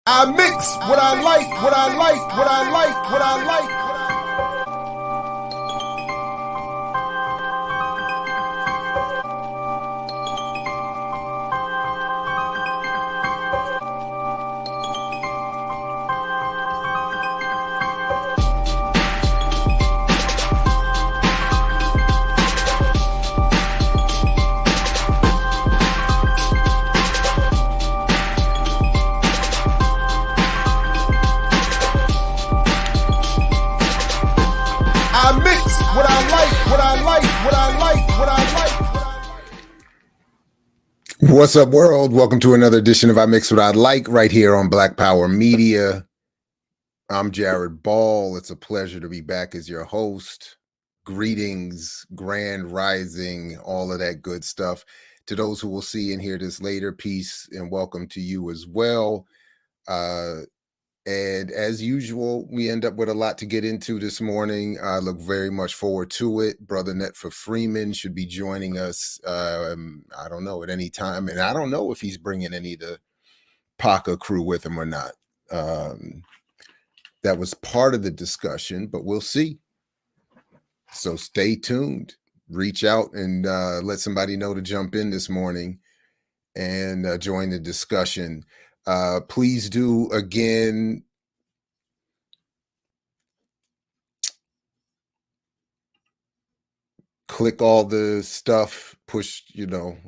I mix what I like, what I like, what I like, what I like. I mix what I like, what I like, what I like, what I like. What's up, world? Welcome to another edition of I Mix What I Like right here on Black Power Media. I'm Jared Ball. It's a pleasure to be back as your host. Greetings, grand rising, all of that good stuff. To those who will see and hear this later, peace and welcome to you as well. And as usual, we end up with a lot to get into this morning. I look very much forward to it. Brother Netfa Freeman should be joining us, I don't know, at any time. And I don't know if he's bringing any of the Paca crew with him or not. That was part of the discussion, but we'll see. So stay tuned. Reach out and let somebody know to jump in this morning and join the discussion. Please do, again, click all the stuff, push,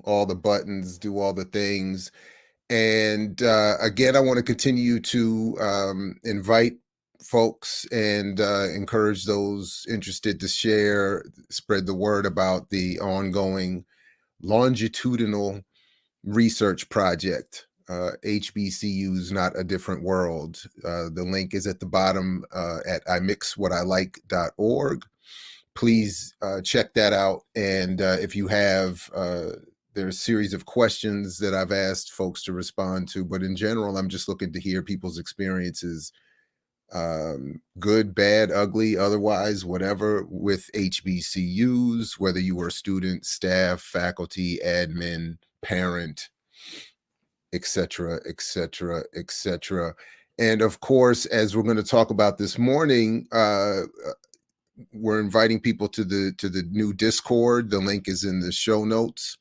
all the buttons, do all the things. And again, I want to continue to invite folks and encourage those interested to share, spread the word about the ongoing longitudinal research project, HBCUs Not a Different World. The link is at the bottom at imixwhatilike.org. Please check that out. And if you have, there's a series of questions that I've asked folks to respond to. But in general, I'm just looking to hear people's experiences, good, bad, ugly, otherwise, whatever, with HBCUs, whether you were a student, staff, faculty, admin, parent, etc., etc., etc. And of course, as we're going to talk about this morning, we're inviting people to the new Discord. The link is in the show notes,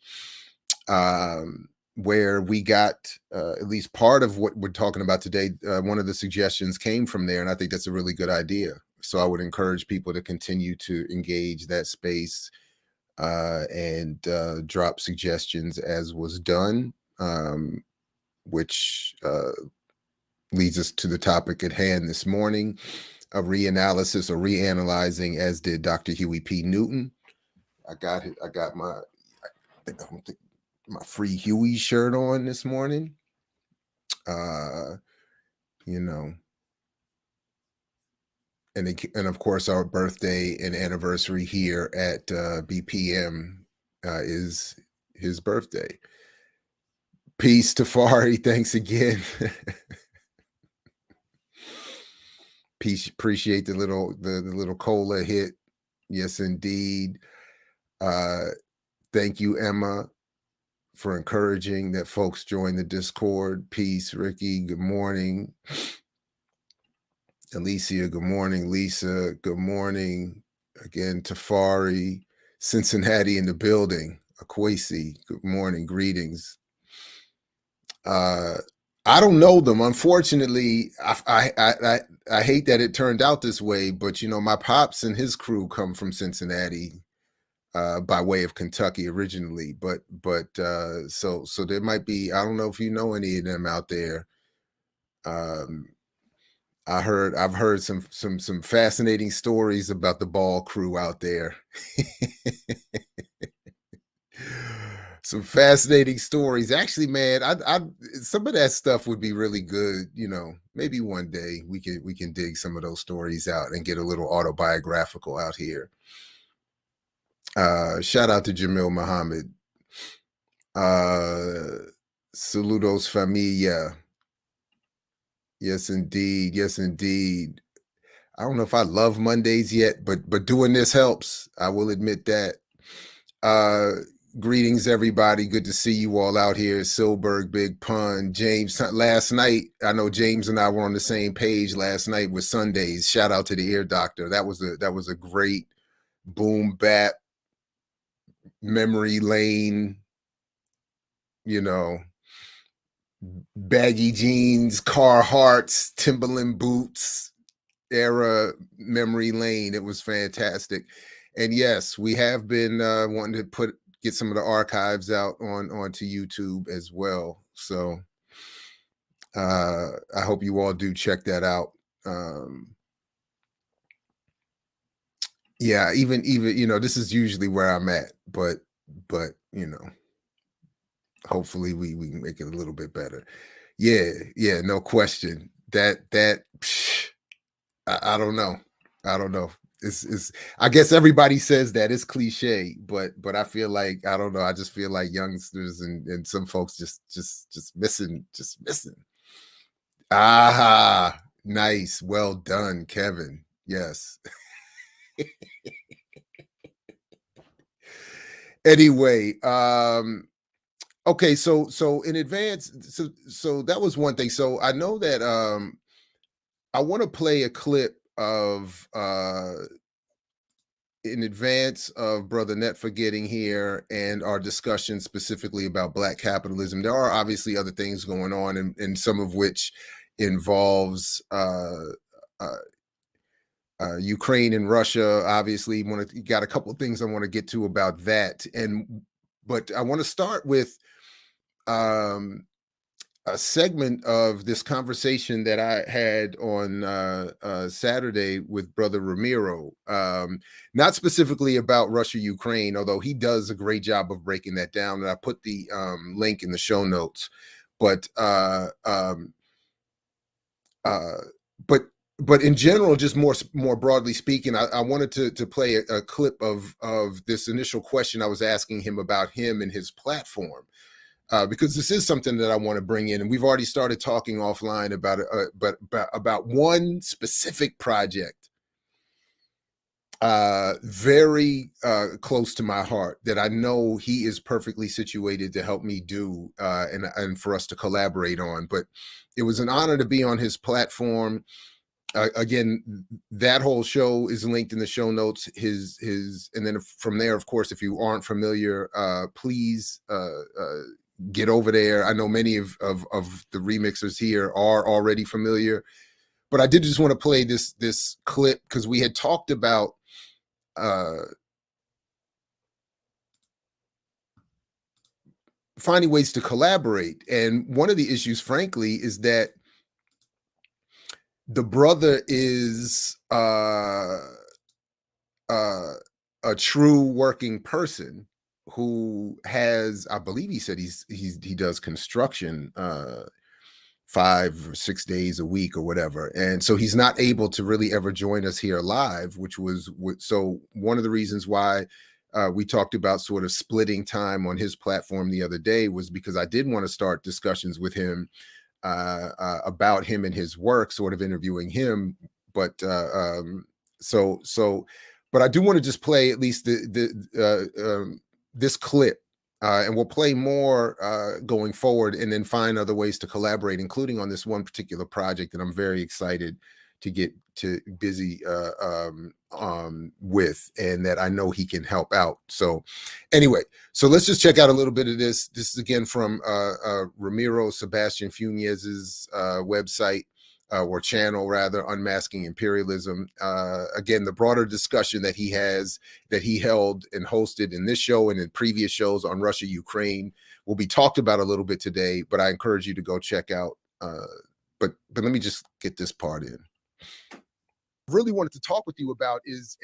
where we got at least part of what we're talking about today. One of the suggestions came from there, and I think that's a really good idea. So I would encourage people to continue to engage that space and drop suggestions as was done, which leads us to the topic at hand this morning. A reanalysis or reanalyzing, as did Dr. Huey P. Newton. I got my free Huey shirt on this morning. And of course our birthday and anniversary here at BPM is his birthday. Peace, Tafari. Thanks again. Peace, appreciate the little cola hit. Yes, indeed. Thank you, Emma, for encouraging that folks join the Discord. Peace, Ricky. Good morning. Alicia, good morning. Lisa, good morning. Again, Tafari, Cincinnati in the building. Akwesi, good morning. Greetings. I don't know them, unfortunately. I hate that it turned out this way, but my pops and his crew come from Cincinnati, by way of Kentucky originally. But so there might be. I don't know if you know any of them out there. I've heard some fascinating stories about the Ball crew out there. Some fascinating stories. Actually, man, I some of that stuff would be really good. Maybe one day we can dig some of those stories out and get a little autobiographical out here. Shout out to Jamil Muhammad. Saludos familia. Yes, indeed. Yes, indeed. I don't know if I love Mondays yet, but doing this helps. I will admit that. Greetings, everybody. Good to see you all out here. Silberg, Big Pun, James. Last night, I know James and I were on the same page last night with Sundays. Shout out to the Ear Doctor. That was a great boom bap memory lane. You know, baggy jeans, Carhartts, Timberland boots era memory lane. It was fantastic. And yes, we have been wanting to get some of the archives out onto YouTube as well. So I hope you all do check that out. Yeah, even this is usually where I'm at, but hopefully we can make it a little bit better. Yeah, no question. I don't know. I don't know. It's I guess everybody says that it's cliche, but I feel like I don't know. I just feel like youngsters and some folks just missing. Aha, nice. Well done, Kevin. Yes. Anyway, okay, so in advance, so that was one thing. So I know that I want to play a clip of in advance of Brother Netfa getting here and our discussion specifically about Black capitalism. There are obviously other things going on, and some of which involves Ukraine and Russia. Obviously, got a couple of things I want to get to about that, but I want to start with um, a segment of this conversation that I had on Saturday with Brother Ramiro, not specifically about Russia, Ukraine, although he does a great job of breaking that down. And I put the link in the show notes. But uh, but in general, just more broadly speaking, I wanted to play a clip of this initial question I was asking him about him and his platform. Because this is something that I want to bring in, and we've already started talking offline about it, but about one specific project, very close to my heart, that I know he is perfectly situated to help me do, and for us to collaborate on. But it was an honor to be on his platform. Again, that whole show is linked in the show notes. And then from there, of course, if you aren't familiar, please get over there. I know many of the remixers here are already familiar, but I did just want to play this clip because we had talked about finding ways to collaborate. And one of the issues, frankly, is that the brother is a true working person who has, I believe he said he does construction 5 or 6 days a week or whatever, and so he's not able to really ever join us here live, which was so one of the reasons why we talked about sort of splitting time on his platform the other day was because I did want to start discussions with him about him and his work, sort of interviewing him. But but I do want to just play at least this clip, and we'll play more going forward, and then find other ways to collaborate, including on this one particular project that I'm very excited to get to busy with, and that I know he can help out. So anyway, so let's just check out a little bit of this. This is again from Ramiro Sebastion Funez's website, or channel rather, Unmasking Imperialism. Again, the broader discussion that he held and hosted in this show and in previous shows on Russia, Ukraine will be talked about a little bit today, but I encourage you to go check out. But let me just get this part in. Really wanted to talk with you about is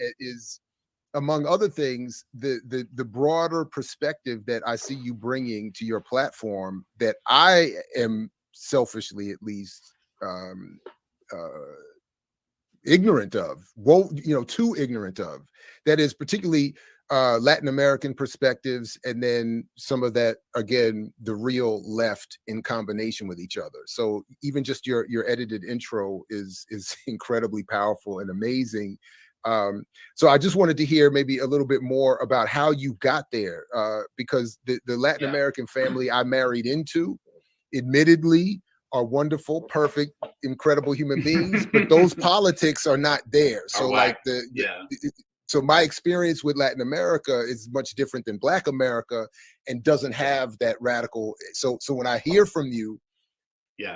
among other things, the broader perspective that I see you bringing to your platform, that I am selfishly, at least, ignorant of, too ignorant of. That is particularly Latin American perspectives, and then some of that, again, the real left in combination with each other. So even just your edited intro is incredibly powerful and amazing, So I just wanted to hear maybe a little bit more about how you got there, because the Latin American family I married into, admittedly, are wonderful, perfect, incredible human beings, but those politics are not there. So like so my experience with Latin America is much different than Black America and doesn't have that radical. So when I hear from you,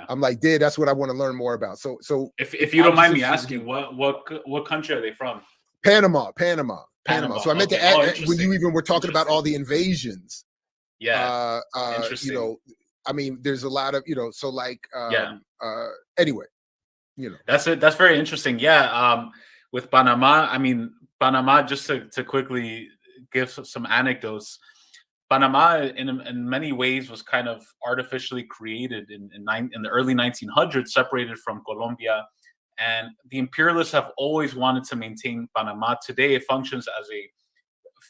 I'm like, Dad, that's what I want to learn more about. So if you don't mind me asking, what country are they from? Panama. So I meant to add, when you even were talking about all the invasions. Interesting. You know, I mean, there's a lot of, you know, so like, anyway, you know. That's very interesting. With Panama, I mean, Panama, just to quickly give some anecdotes, Panama in many ways was kind of artificially created in the early 1900s, separated from Colombia. And the imperialists have always wanted to maintain Panama. Today, it functions as a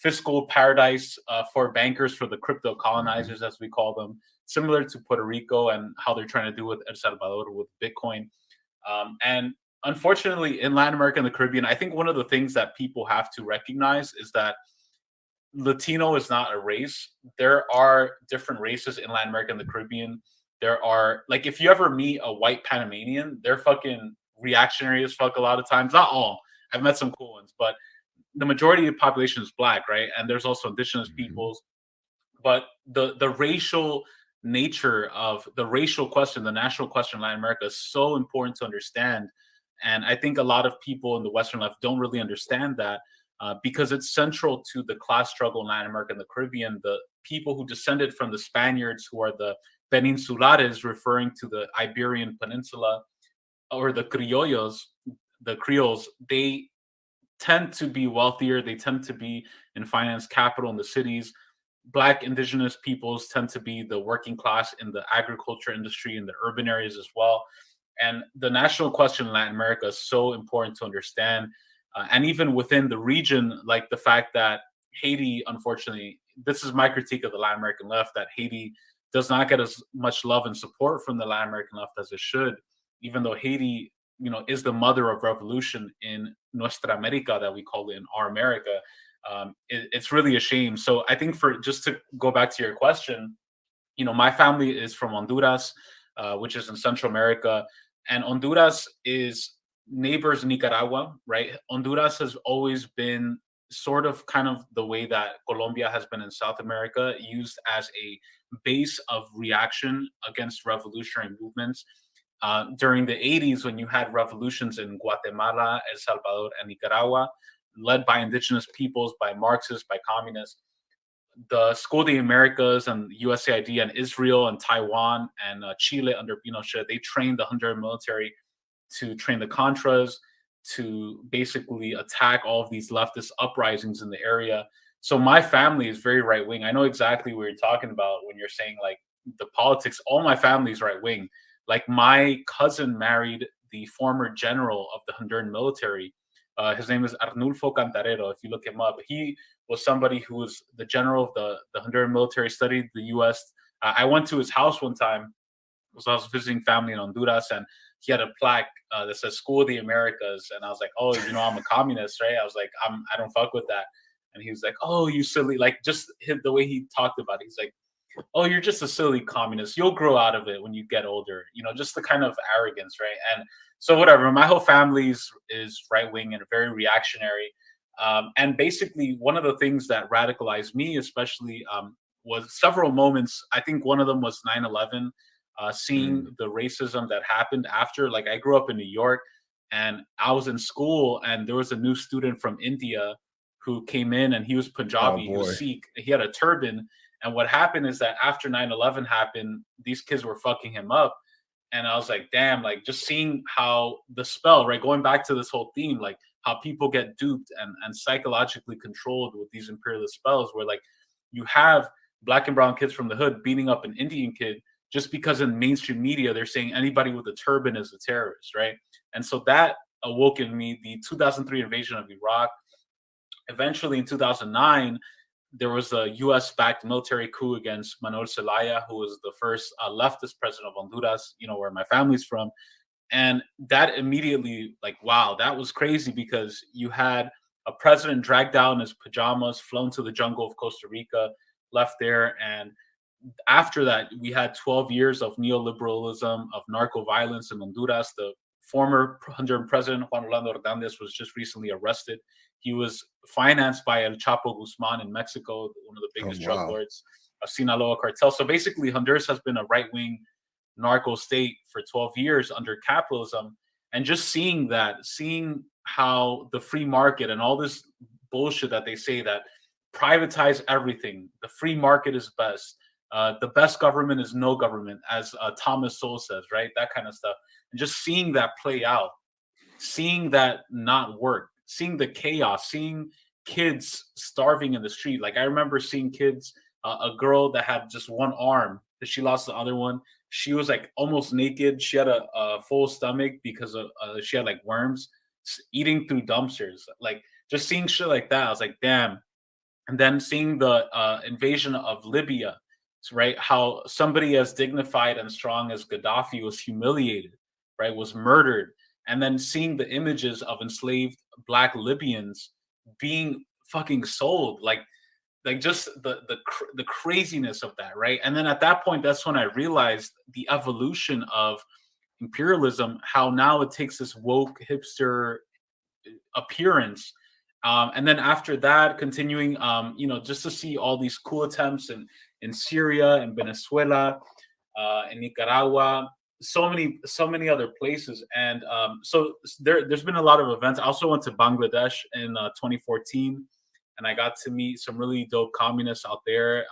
fiscal paradise for bankers, for the crypto colonizers, as we call them, similar to Puerto Rico and how they're trying to do with El Salvador with Bitcoin. And unfortunately, in Latin America and the Caribbean, I think one of the things that people have to recognize is that Latino is not a race. There are different races in Latin America and the Caribbean. There are, like, if you ever meet a white Panamanian, they're fucking reactionary as fuck a lot of times. Not all. I've met some cool ones, but the majority of the population is Black, right? And there's also indigenous peoples. But the racial nature of the racial question, the national question in Latin America is so important to understand. And I think a lot of people in the Western left don't really understand that because it's central to the class struggle in Latin America and the Caribbean. The people who descended from the Spaniards, who are the Peninsulares, referring to the Iberian Peninsula, or the Criollos, the Creoles, they tend to be wealthier. They tend to be in finance capital in the cities. Black indigenous peoples tend to be the working class in the agriculture industry in the urban areas as well. And the national question in Latin America is so important to understand. And even within the region, like the fact that Haiti, unfortunately, this is my critique of the Latin American left, that Haiti does not get as much love and support from the Latin American left as it should, even though Haiti, you know, is the mother of revolution in Nuestra America, that we call it, in our America. It's really a shame. So I think, for just to go back to your question, you know, my family is from Honduras, which is in Central America, and Honduras is neighbors Nicaragua, right? Honduras has always been sort of kind of the way that Colombia has been in South America, used as a base of reaction against revolutionary movements. During the 80s, when you had revolutions in Guatemala, El Salvador, and Nicaragua, led by indigenous peoples, by Marxists, by communists, the School of the Americas and USAID and Israel and Taiwan and Chile under Pinochet, they trained the Honduran military to train the Contras, to basically attack all of these leftist uprisings in the area. So my family is very right wing. I know exactly what you're talking about when you're saying like the politics. All my family is right wing. Like, my cousin married the former general of the Honduran military. His name is Arnulfo Cantarero. If you look him up, he was somebody who was the general of the Honduran military, studied the U.S. I went to his house one time because I was visiting family in Honduras, and he had a plaque that says "School of the Americas," and I was like, "Oh, you know, I'm a communist, right?" I was like, I don't fuck with that." And he was like, "Oh, you silly!" Like, just the way he talked about it, he's like, "Oh, you're just a silly communist. You'll grow out of it when you get older." You know, just the kind of arrogance, right? And so whatever. My whole family is right wing and very reactionary. And basically, one of the things that radicalized me, especially, was several moments. I think one of them was 9/11. Seeing the racism that happened after. Like, I grew up in New York, and I was in school, and there was a new student from India who came in, and he was Punjabi, he was Sikh, he had a turban. And what happened is that after 9/11 happened, these kids were fucking him up. And I was like, damn, like, just seeing how the spell, right, going back to this whole theme, like how people get duped and psychologically controlled with these imperialist spells, where like you have Black and brown kids from the hood beating up an Indian kid just because in mainstream media they're saying anybody with a turban is a terrorist, right? And so that awoke in me the 2003 invasion of Iraq. Eventually, in 2009, there was a U.S.-backed military coup against Manuel Zelaya, who was the first leftist president of Honduras, you know, where my family's from. And that immediately, like, wow, that was crazy, because you had a president dragged out in his pajamas, flown to the jungle of Costa Rica, left there. And after that, we had 12 years of neoliberalism, of narco violence in Honduras. The former Honduran president, Juan Orlando Hernandez, was just recently arrested. He was financed by El Chapo Guzman in Mexico, one of the biggest drug lords of Sinaloa cartel. So basically, Honduras has been a right-wing narco state for 12 years under capitalism. And just seeing that, seeing how the free market and all this bullshit that they say, that privatize everything, the free market is best, the best government is no government, as Thomas Sowell says, right? That kind of stuff. And just seeing that play out, seeing that not work, seeing the chaos, seeing kids starving in the street. Like, I remember seeing kids, a girl that had just one arm, that she lost the other one. She was like almost naked. She had a full stomach because of she had like worms, eating through dumpsters. Like, just seeing shit like that, I was like, damn. And then seeing the invasion of Libya, right? How somebody as dignified and strong as Gaddafi was humiliated, right? Was murdered. And then seeing the images of enslaved Black Libyans being fucking sold, like just the craziness of that, right? And then at that point, that's when I realized the evolution of imperialism, how now it takes this woke hipster appearance. And then after that, continuing, just to see all these cool attempts in Syria and Venezuela, in Nicaragua, so many other places. And so there's been a lot of events. I also went to Bangladesh in 2014, and I got to meet some really dope communists out there.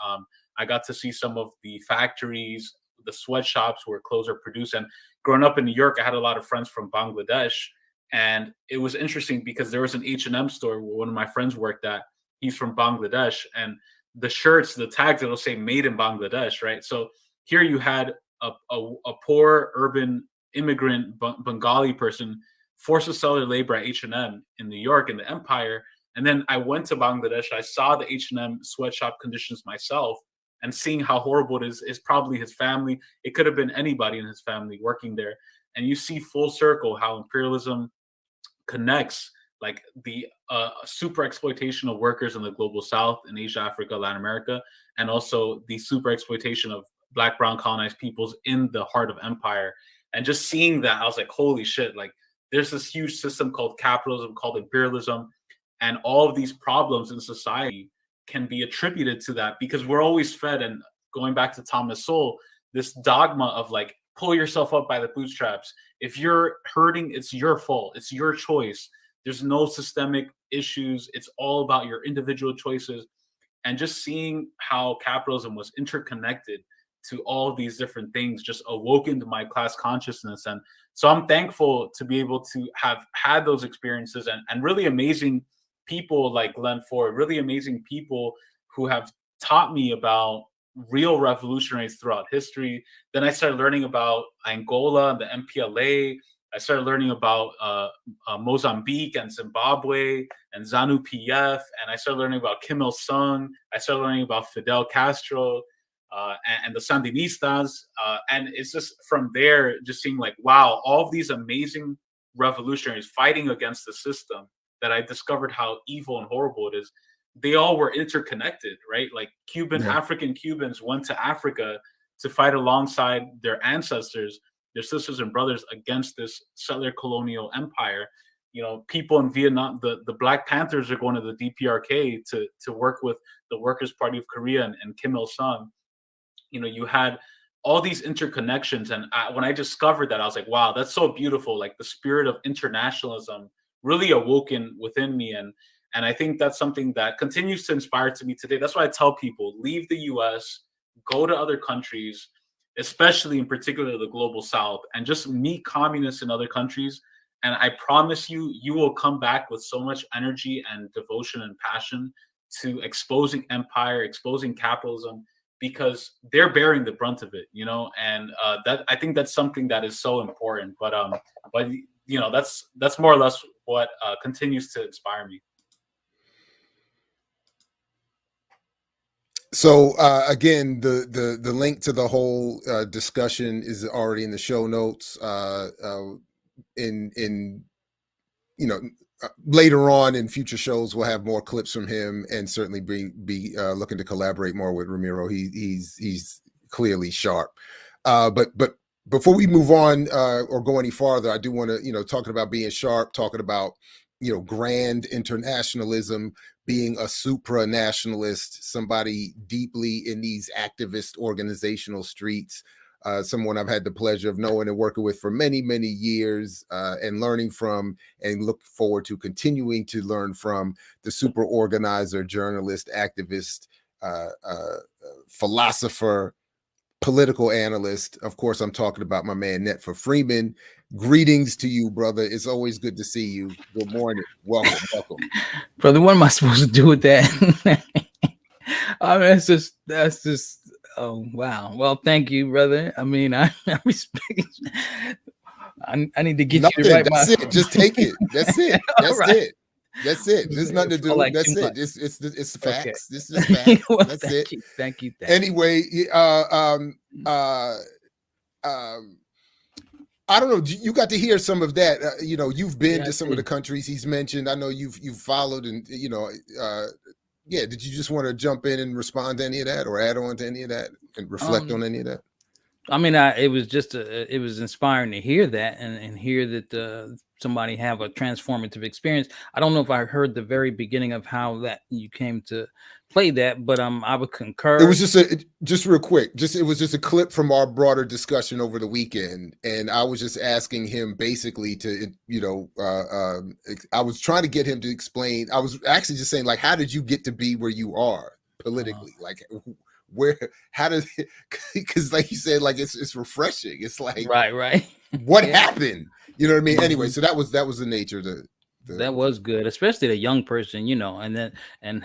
I got to see some of the factories, the sweatshops where clothes are produced. And growing up in New York, I had a lot of friends from Bangladesh. And it was interesting because there was an H&M store where one of my friends worked at. He's from Bangladesh, and the shirts, the tags, it'll say "Made in Bangladesh," right? So here you had a poor urban immigrant Bengali person forced to sell their labor at H&M in New York in the Empire. And then I went to Bangladesh. I saw the H&M sweatshop conditions myself, and seeing how horrible it is probably his family. It could have been anybody in his family working there. And you see full circle how imperialism connects, like, the super exploitation of workers in the global South, in Asia, Africa, Latin America, and also the super exploitation of Black, brown colonized peoples in the heart of empire. And just seeing that, I was like, holy shit, like, there's this huge system called capitalism, called imperialism, and all of these problems in society can be attributed to that, because we're always fed, and going back to Thomas Sowell, this dogma of like, pull yourself up by the bootstraps. If you're hurting, it's your fault. It's your choice. There's no systemic issues. It's all about your individual choices. And just seeing how capitalism was interconnected to all of these different things just awoke into my class consciousness. And so I'm thankful to be able to have had those experiences, and really amazing people like Glenn Ford, really amazing people who have taught me about real revolutionaries throughout history. Then I started learning about Angola and the MPLA. I started learning about Mozambique and Zimbabwe and ZANU-PF, and I started learning about Kim Il-sung. I started learning about Fidel Castro and the Sandinistas. And it's just from there, just seeing like, wow, all of these amazing revolutionaries fighting against the system, that I discovered how evil and horrible it is. They all were interconnected, right? Like African Cubans went to Africa to fight alongside their ancestors, their sisters and brothers, against this settler colonial empire. People in Vietnam, the Black Panthers are going to the DPRK to work with the Workers' Party of Korea and Kim Il-sung. You had all these interconnections. And when I discovered that, I was like, wow, that's so beautiful. Like, the spirit of internationalism really awoken within me. And I think that's something that continues to inspire to me today. That's why I tell people, leave the US, go to other countries, especially in particular the global South, and just meet communists in other countries. And I promise you, you will come back with so much energy and devotion and passion to exposing empire, exposing capitalism, because they're bearing the brunt of it, and that, I think that's something that is so important. But that's more or less what continues to inspire me. So again, the link to the whole discussion is already in the show notes. In later on in future shows, we'll have more clips from him, and certainly be looking to collaborate more with Ramiro. He's clearly sharp. But before we move on or go any farther, I do want to talking about being sharp, talking about grand internationalism, being a supranationalist, somebody deeply in these activist organizational streets. Someone I've had the pleasure of knowing and working with for many, many years, and learning from, and look forward to continuing to learn from the super organizer, journalist, activist, philosopher, political analyst. Of course, I'm talking about my man Netfa Freeman. Greetings to you, brother. It's always good to see you. Good morning. Welcome. Brother, what am I supposed to do with that? I mean, that's just oh wow. Well, thank you, brother. I mean, I respect. I need to get Nothing. you to write That's it. Just take it. That's it. That's right. it. That's it. There's nothing to do. Like That's it. It's facts. Okay. This is facts. Well, That's it. Thank you. Anyway, I don't know. You got to hear some of that. You've been to some of the countries he's mentioned. I know you've followed, and yeah. Did you just want to jump in and respond to any of that, or add on to any of that, and reflect on any of that? I mean, it was just it was inspiring to hear that and hear that somebody have a transformative experience. I don't know if I heard the very beginning of how that you came to play that, but I would concur. It was just real quick. It was just a clip from our broader discussion over the weekend, and I was just asking him basically to, I was trying to get him to explain. I was actually just saying, like, how did you get to be where you are politically? Like, how did? Because like you said, like it's refreshing. It's like right. What happened? You know what I mean? Anyway, so that was the nature of the that was good, especially the young person, and then and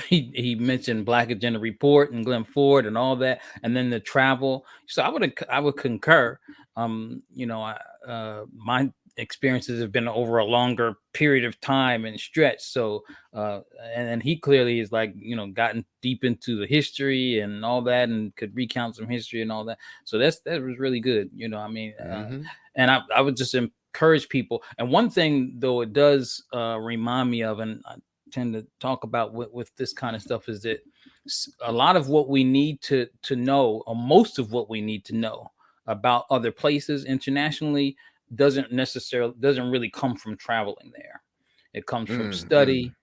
he mentioned Black Agenda Report and Glenn Ford and all that, and then the travel. So I would concur. My experiences have been over a longer period of time and stretch. So and he clearly is like gotten deep into the history and all that, and could recount some history and all that. So that was really good. And I would just encourage people. And one thing though it does remind me of, and I tend to talk about with this kind of stuff, is that a lot of what we need to know, or most of what we need to know about other places internationally, doesn't really come from traveling there. It comes from study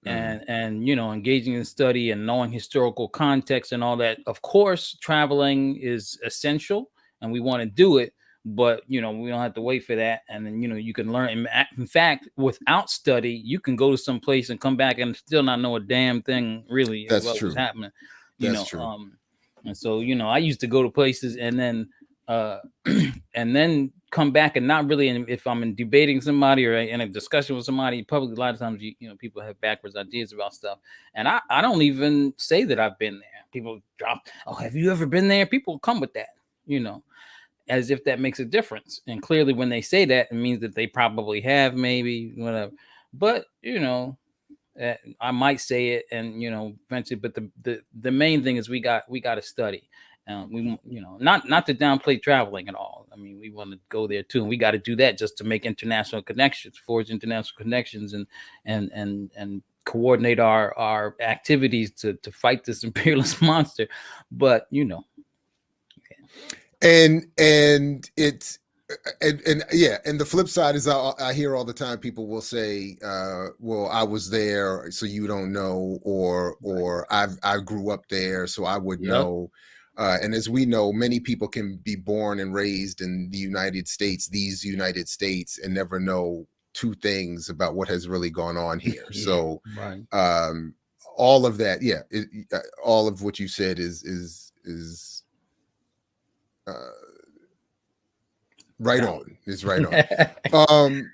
and engaging in study and knowing historical context and all that. Of course, traveling is essential and we want to do it, but we don't have to wait for that. And then you can learn. In fact, without study, you can go to some place and come back and still not know a damn thing really. That's what true. was happening. That's true. And so I used to go to places and then and then come back and not really. And if I'm debating somebody or in a discussion with somebody publicly, a lot of times people have backwards ideas about stuff, and I don't even say that I've been there. People drop, "Oh, have you ever been there?" People come with that, as if that makes a difference. And clearly, when they say that, it means that they probably have, maybe whatever. But I might say it, and eventually. But the main thing is we got to study. We not to downplay traveling at all. I mean, we want to go there too, and we got to do that just to make international connections, forge international connections, and coordinate our activities to fight this imperialist monster. But and it's and yeah, and the flip side is I hear all the time people will say, well, I was there, so you don't know, or I grew up there, so I would know. And as we know, many people can be born and raised in the United States, and never know two things about what has really gone on here. So all of that, all of what you said is right on. Is right on.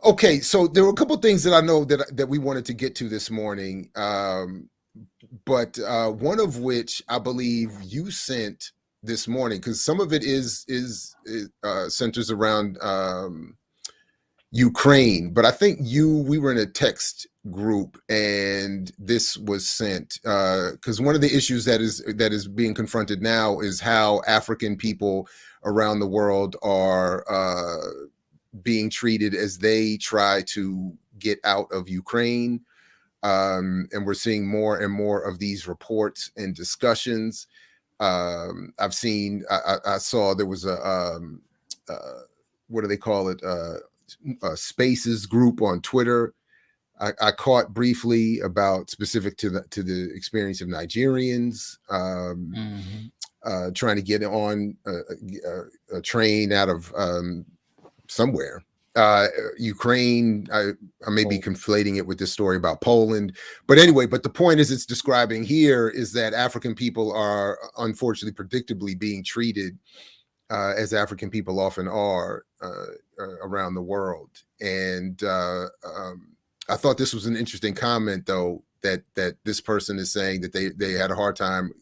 Okay, so there were a couple of things that I know that we wanted to get to this morning. But one of which I believe you sent this morning, because some of it is centers around Ukraine, but I think we were in a text group and this was sent because one of the issues that is being confronted now is how African people around the world are being treated as they try to get out of Ukraine. And we're seeing more and more of these reports and discussions. I've seen, I saw there was a, what do they call it? Spaces group on Twitter. I caught briefly about specific to the experience of Nigerians trying to get on a train out of somewhere. Ukraine, I may be conflating it with this story about Poland, but anyway, but the point is it's describing here is that African people are unfortunately predictably being treated as African people often are around the world. And I thought this was an interesting comment, though, that this person is saying that they had a hard time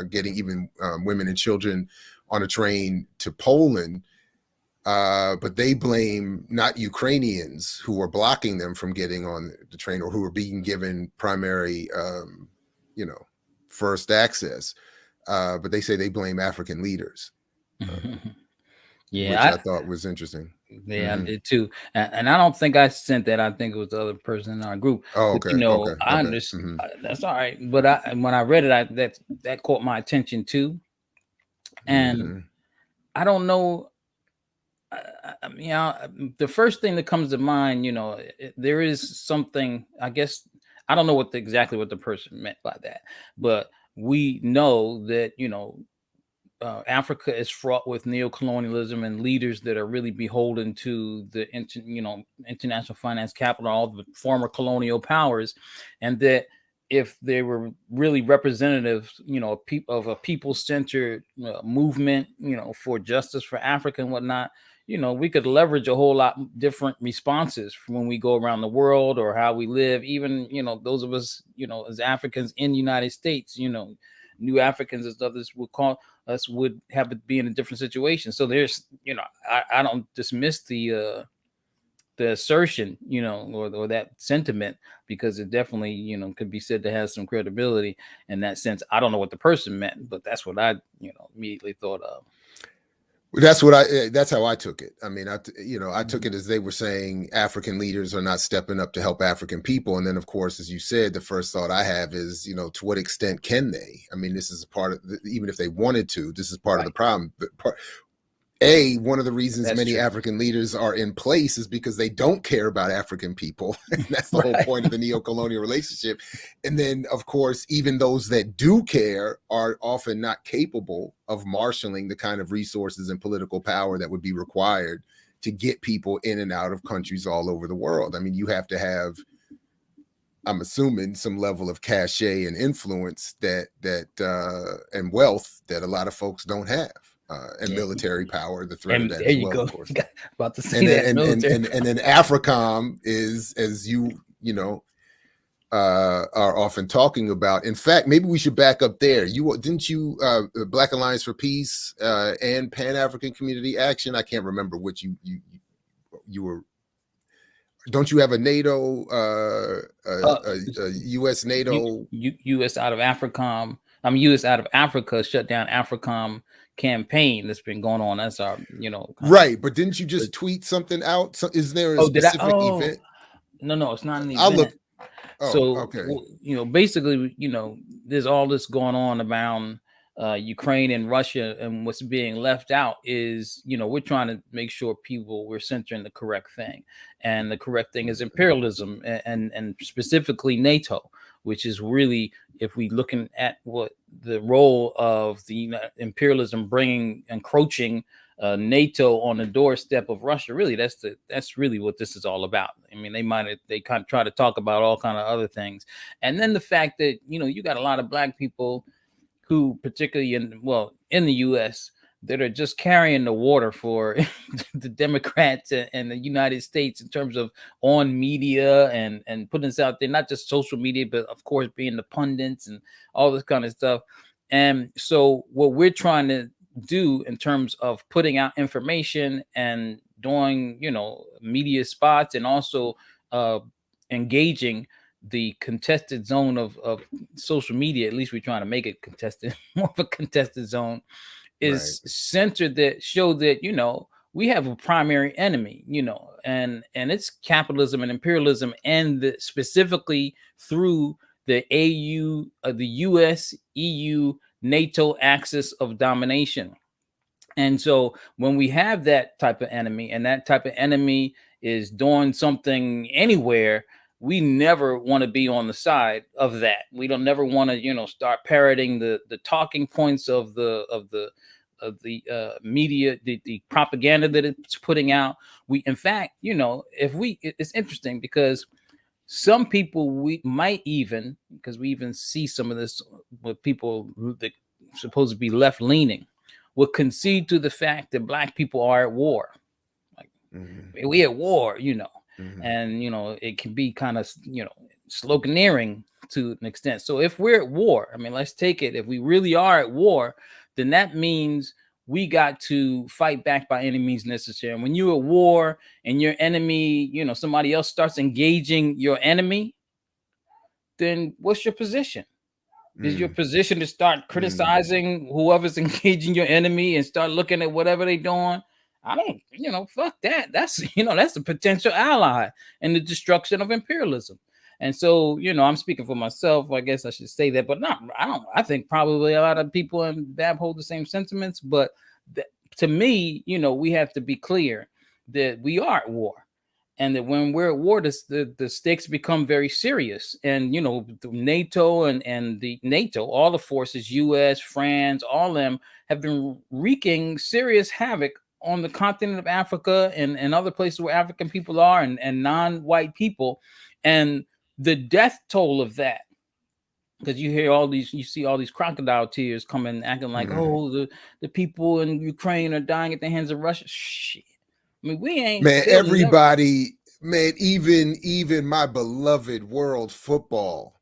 getting even women and children on a train to Poland, but they blame not Ukrainians who are blocking them from getting on the train or who are being given primary, first access, but they say they blame African leaders. Yeah, which I thought was interesting. Yeah, I did too. And I don't think I sent that. I think it was the other person in our group. Oh, But, okay. I understand. That's all right. But when I read it, that caught my attention too. And I don't know. I mean, the first thing that comes to mind, there is something. I guess I don't know exactly what the person meant by that, but we know that Africa is fraught with neocolonialism and leaders that are really beholden to the international finance capital, all the former colonial powers, and that if they were really representative, of a people-centered movement, for justice for Africa and whatnot, we could leverage a whole lot different responses from when we go around the world or how we live. Even those of us, as Africans in the United States, new Africans as others would call us, would have to be in a different situation. So there's, I don't dismiss the assertion, or that sentiment, because it definitely, could be said to have some credibility in that sense. I don't know what the person meant, but that's what I, immediately thought of. That's how I took it. I mean, I took it as they were saying African leaders are not stepping up to help African people. And then, of course, as you said, the first thought I have is, to what extent can they? I mean, this is a part of, even if they wanted to, this is part of the problem. One of the reasons many African leaders are in place is because they don't care about African people. And that's the whole point of the neo-colonial relationship. And then, of course, even those that do care are often not capable of marshaling the kind of resources and political power that would be required to get people in and out of countries all over the world. I mean, you have to have, I'm assuming, some level of cachet and influence and wealth that a lot of folks don't have. And military power, the threat of that as well, of course. About to say that. And then AFRICOM is, as you are often talking about. In fact, maybe we should back up there. Didn't you Black Alliance for Peace and Pan African Community Action? I can't remember which you were. Don't you have a NATO, a U.S. NATO, U.S. out of AFRICOM? U.S. out of Africa shut down AFRICOM campaign that's been going on. That's our, right. But didn't you just tweet something out? So is there a specific event? No, it's not an event. I'll look. Okay. Basically, there's all this going on around Ukraine and Russia, and what's being left out is, we're trying to make sure we're centering the correct thing, and the correct thing is imperialism, and specifically NATO, which is really, if we looking at what the role of the imperialism encroaching NATO on the doorstep of Russia, really, that's really what this is all about. I mean, they kind of try to talk about all kind of other things, and then the fact that you got a lot of Black people who, particularly in the U.S., that are just carrying the water for the Democrats and the United States in terms of on media and putting this out there, not just social media, but of course being the pundits and all this kind of stuff. And so what we're trying to do in terms of putting out information and doing, media spots, and also engaging the contested zone of social media. At least we're trying to make it contested, more of a contested zone, is centered that show that, we have a primary enemy, and it's capitalism and imperialism, and specifically through the AU, the US, EU, NATO axis of domination. And so when we have that type of enemy, and that type of enemy is doing something anywhere, we never want to be on the side of that. We don't never want to, start parroting the talking points of the media, the propaganda that it's putting out. We, in fact, it's interesting because some people, we might even, because we even see some of this with people that supposed to be left leaning, will concede to the fact that Black people are at war. Like, we at war, and it can be kind of sloganeering to an extent. So if we're at war, I mean, let's take it, if we really are at war, then that means we got to fight back by any means necessary. And when you're at war and your enemy, somebody else starts engaging your enemy, then what's your position? Is your position to start criticizing whoever's engaging your enemy and start looking at whatever they're doing? I don't, fuck that. That's, that's a potential ally in the destruction of imperialism. And so, I'm speaking for myself. I guess I should say that, but I think probably a lot of people in BAB hold the same sentiments. But to me, we have to be clear that we are at war. And that when we're at war, the stakes become very serious. And, NATO and the NATO, all the forces, US, France, all of them have been wreaking serious havoc on the continent of Africa and other places where African people are and non-white people. And the death toll of that, because you see all these crocodile tears coming, acting like, oh, the people in Ukraine are dying at the hands of Russia. Shit. I mean, we ain't, man, everybody, man, even my beloved world football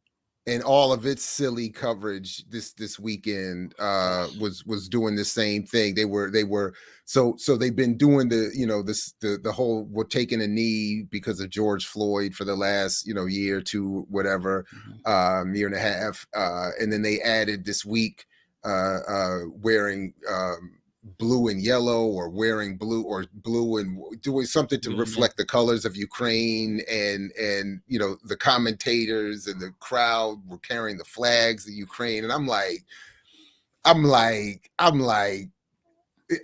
and all of its silly coverage this weekend was doing the same thing. They were so they've been doing the whole, we're taking a knee because of George Floyd for the last year or two, whatever, year and a half, and then they added this week wearing blue and yellow, or wearing blue and doing something to reflect the colors of Ukraine, and the commentators and the crowd were carrying the flags of Ukraine, and I'm like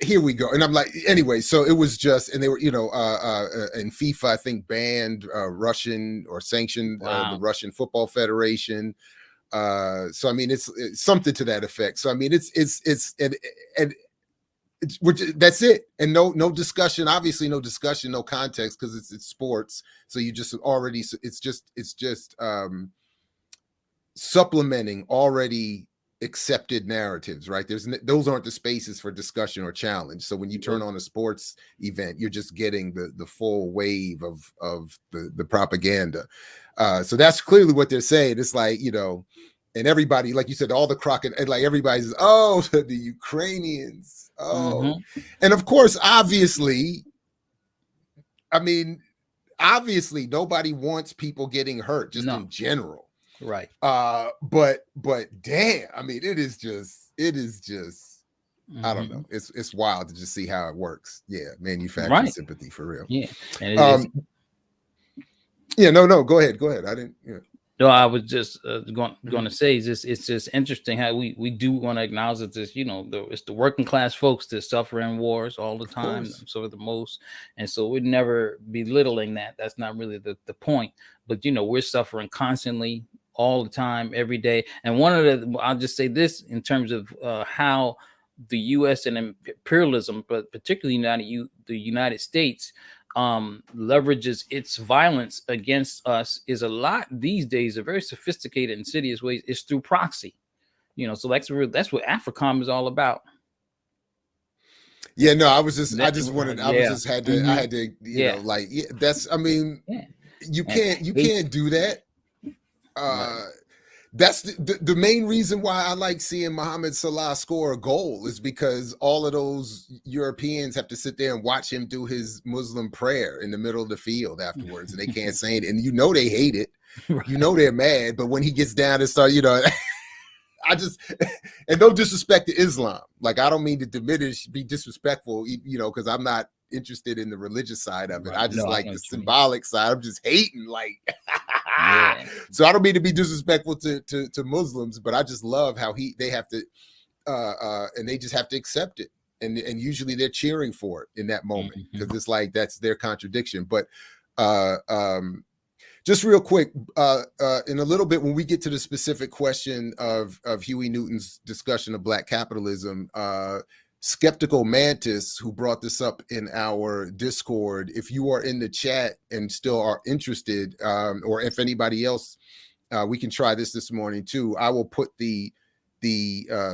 here we go. And I'm like, anyway, so it was just, and they were and FIFA I think banned Russian, or sanctioned the Russian Football Federation. So I mean it's something to that effect. So I mean it's that's it, and no discussion, obviously no discussion, no context, because it's sports. So you just already, it's just supplementing already accepted narratives, right? Those aren't the spaces for discussion or challenge. So when you turn on a sports event, you're just getting the full wave of the propaganda. So that's clearly what they're saying. It's like, and everybody, like you said, all the crocodile, like everybody's, oh, the Ukrainians. Oh, and of course, obviously, nobody wants people getting hurt, just in general, right? But damn, I mean, it is just, I don't know. It's wild to just see how it works. Yeah, manufactured sympathy for real. Yeah, and no, go ahead. I didn't. No, I was just going to say, it's just interesting how we do want to acknowledge that this, it's the working class folks that suffer in wars all the time, so the most, and so we'd never belittling that. That's not really the point. But we're suffering constantly, all the time, every day. And I'll just say this in terms of how the U.S. and imperialism, but particularly the United States, leverages its violence against us is a lot these days, a very sophisticated, insidious ways, is through proxy. So that's what AFRICOM is all about. Yeah, no, I had to, that's, I mean, you can't do that. That's the main reason why I like seeing Mohamed Salah score a goal is because all of those Europeans have to sit there and watch him do his Muslim prayer in the middle of the field afterwards, and they can't say it. And they hate it. Right. They're mad. But when he gets down and start, I just, and no disrespect to Islam. Like, I don't mean to be disrespectful, because I'm not interested in the religious side of it. Right. I just No, like the symbolic side. I'm just hating, like, yeah. So I don't mean to be disrespectful to Muslims, but I just love how they have to, and they just have to accept it. And usually they're cheering for it in that moment because it's like, that's their contradiction. But just real quick, in a little bit, when we get to the specific question of Huey Newton's discussion of Black capitalism, Skeptical Mantis, who brought this up in our Discord, if you are in the chat and still are interested, or if anybody else, we can try this morning too. I will put the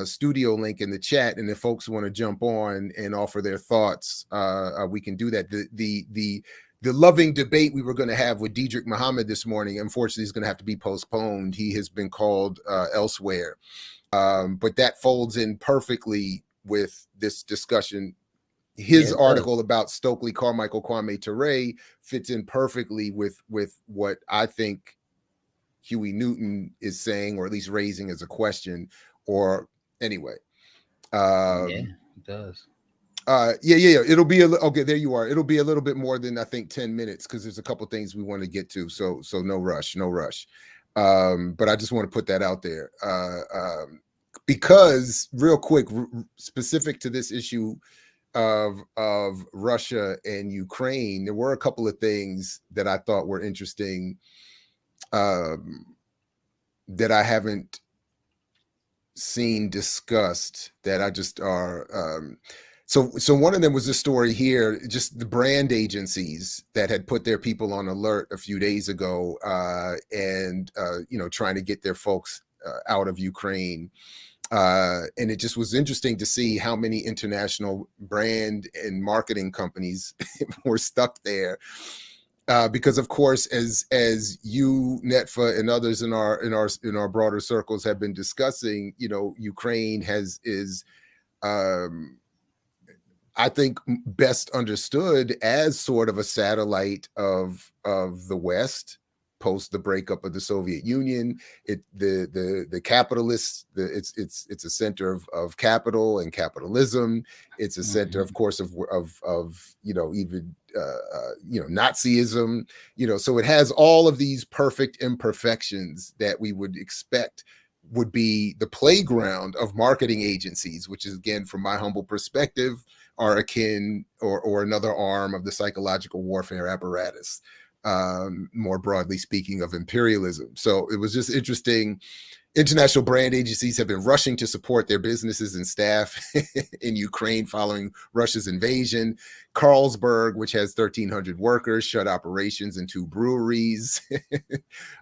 studio link in the chat, and if folks want to jump on and offer their thoughts, we can do that. The loving debate we were going to have with Diedrich Muhammad this morning, unfortunately, is going to have to be postponed. He has been called elsewhere, but that folds in perfectly with this discussion. His article about Stokely, Carmichael, Kwame, Ture fits in perfectly with what I think Huey Newton is saying, or at least raising as a question. Or anyway, it does. Yeah. It'll be okay. There you are. It'll be a little bit more than I think 10 minutes because there's a couple things we want to get to. So no rush. But I just want to put that out there. Because real quick, specific to this issue of Russia and Ukraine, there were a couple of things that I thought were interesting that I haven't seen discussed that I just are. So one of them was this story here, just the brand agencies that had put their people on alert a few days ago, and trying to get their folks out of Ukraine. And it just was interesting to see how many international brand and marketing companies were stuck there. Because of course, as you, Netfa, and others in our broader circles have been discussing, Ukraine is I think best understood as sort of a satellite of the West post the breakup of the Soviet Union. The capitalists, it's a center of capital and capitalism. It's a center, of course, of even Nazism. So it has all of these perfect imperfections that we would expect would be the playground of marketing agencies, which is, again, from my humble perspective, are akin or another arm of the psychological warfare apparatus, more broadly speaking, of imperialism. So it was just interesting. International brand agencies have been rushing to support their businesses and staff in Ukraine following Russia's invasion. Carlsberg, which has 1,300 workers, shut operations in 2 breweries.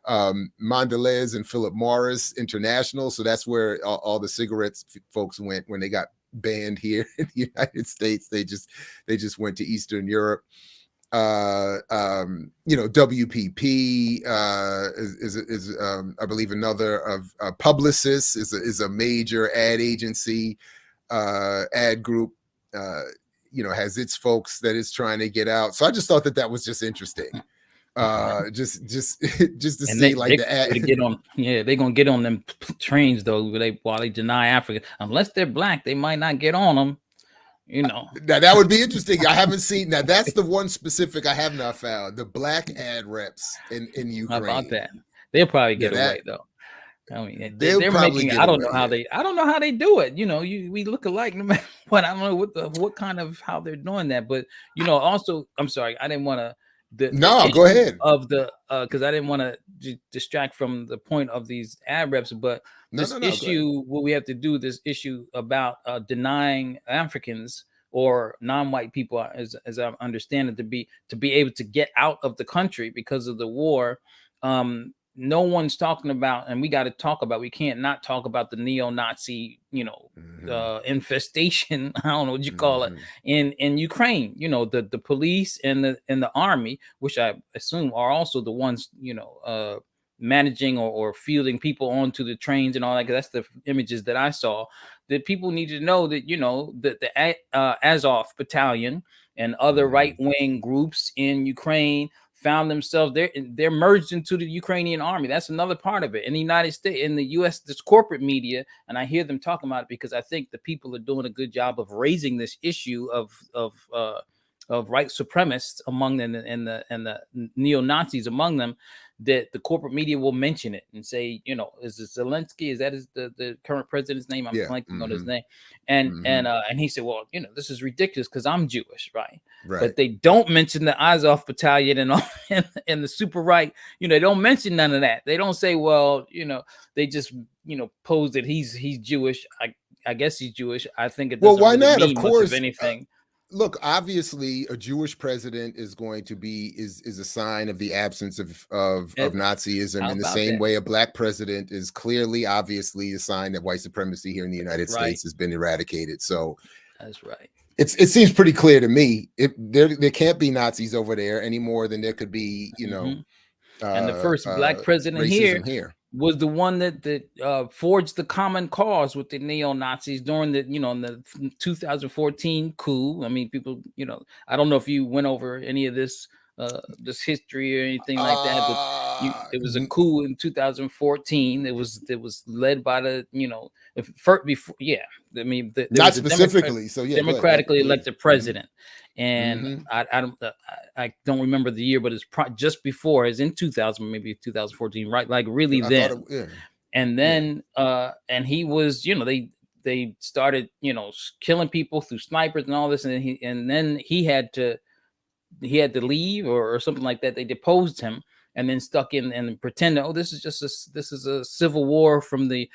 Mondelez and Philip Morris International, so that's where all the cigarettes folks went when they got banned here in the United States. They just went to Eastern Europe. WPP is I believe another of Publicis is a major ad agency, ad group, has its folks that is trying to get out. So I just thought that was just interesting. Just to see like the ad. They're gonna get on them trains though. While they deny Africa, unless they're black, they might not get on them. Now that would be interesting. I haven't seen that. That's the one specific I have not found. The black ad reps in Ukraine. How about that? They'll probably get away though. I mean, they're making. I don't know how they do it. We look alike no matter what. I don't know what kind of how they're doing that. But also, I'm sorry, I didn't want to. Go ahead. Because I didn't want to distract from the point of these ad reps, but what we have to do, this issue about denying Africans or non-white people, as I understand it, to be able to get out of the country because of the war. No one's talking about, and we got to talk about. We can't not talk about the neo-Nazi, infestation. I don't know what you call it in Ukraine. The police and the army, which I assume are also the ones managing or fielding people onto the trains and all that. 'Cause that's the images that I saw. That people need to know that, you know, that the Azov battalion and other right-wing groups in Ukraine found themselves they're merged into the Ukrainian army. That's another part of it. In the United States, in the US, this corporate media, and I hear them talking about it because I think the people are doing a good job of raising this issue of white supremacists among them and the neo-Nazis among them, that the corporate media will mention it and say, you know, is it Zelensky? Is that the current president's name? I'm blanking on his name. And he said, well, you know, this is ridiculous because I'm Jewish, right? But they don't mention the Azov battalion and all and the super right. You know, they don't mention none of that. They don't say, well, you know, they just, you know, pose that he's Jewish. I guess he's Jewish. I think it doesn't why really not? mean Of course, much of anything. Look, obviously, a Jewish president is going to be is a sign of the absence of Nazism. In the same way, a black president is clearly, obviously, a sign that white supremacy here in the United States has been eradicated. So that's right. It seems pretty clear to me. There can't be Nazis over there any more than there could be, you know. And the first black president here was the one that forged the common cause with the neo-Nazis during the, you know, in the 2014 coup. I mean, people, you know, I don't know if you went over any of this history or anything like that, but it was a coup in 2014. It was led by the, you know, I mean, not specifically, democratically elected president. And I don't remember the year, but it's just before, it's in 2000, maybe 2014, right? Like really then. And then and he was, you know, they started, you know, killing people through snipers and all this, and then he had to leave or something like that. They deposed him and then stuck in and pretended, oh, this is a civil war from the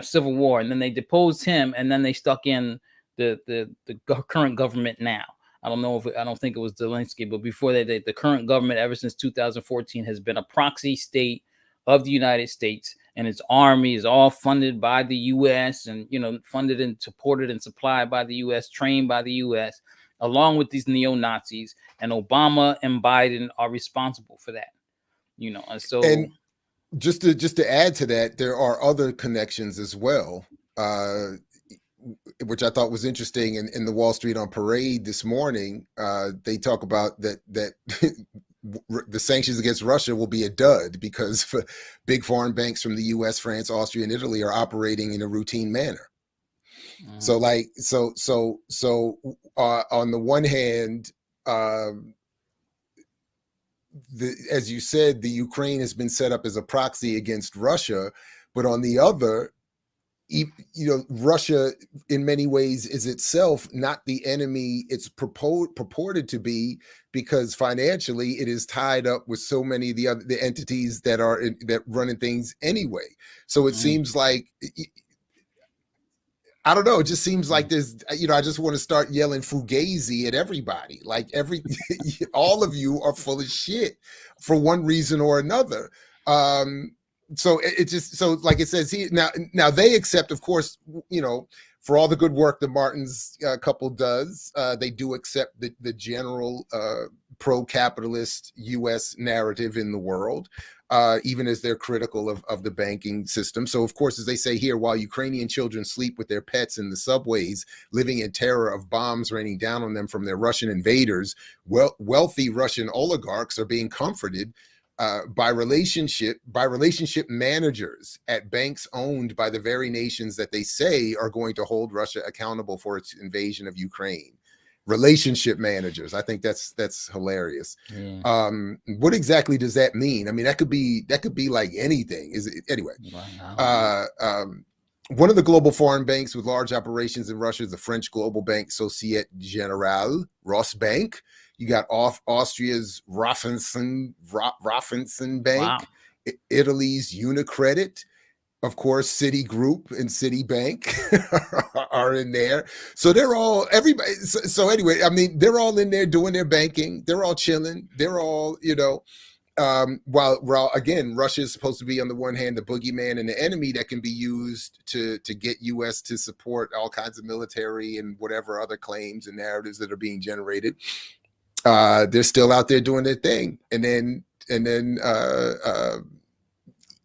civil war, and then they deposed him and then they stuck in the current government now. I don't think it was Zelensky, but before that, the current government ever since 2014 has been a proxy state of the United States, and its army is all funded by the U.S. and, you know, funded and supported and supplied by the U.S., trained by the U.S., along with these neo-Nazis, and Obama and Biden are responsible for that, you know. And so, and just to add to that, there are other connections as well, which I thought was interesting. In the Wall Street on Parade this morning, they talk about that the sanctions against Russia will be a dud because big foreign banks from the U.S., France, Austria, and Italy are operating in a routine manner. So on the one hand, as you said, the Ukraine has been set up as a proxy against Russia, but on the other, you know, Russia in many ways is itself not the enemy it's purported to be, because financially it is tied up with so many of the entities that are that running things anyway. So it seems like, I don't know. It just seems like there's, you know, I just want to start yelling Fugazi at everybody. Like all of you are full of shit for one reason or another. So it just, so like it says here, now they accept, of course, you know, for all the good work the Martins couple does, they do accept the general pro-capitalist U.S. narrative in the world. Even as they're critical of the banking system. So, of course, as they say here, while Ukrainian children sleep with their pets in the subways, living in terror of bombs raining down on them from their Russian invaders, wealthy Russian oligarchs are being comforted by relationship managers at banks owned by the very nations that they say are going to hold Russia accountable for its invasion of Ukraine. Relationship managers. I think that's hilarious. Yeah. What exactly does that mean? I mean, that could be like anything. Is it anyway? Wow. One of the global foreign banks with large operations in Russia is the French global bank Societe Generale, Rosbank. You got Austria's Raiffeisen Bank, wow. Italy's Unicredit. Of course, Citigroup and Citibank are in there. So they're all, everybody. So anyway, I mean, they're all in there doing their banking. They're all chilling. They're all, you know, while again, Russia is supposed to be on the one hand, the boogeyman and the enemy that can be used to get U.S. to support all kinds of military and whatever other claims and narratives that are being generated. They're still out there doing their thing. And then and then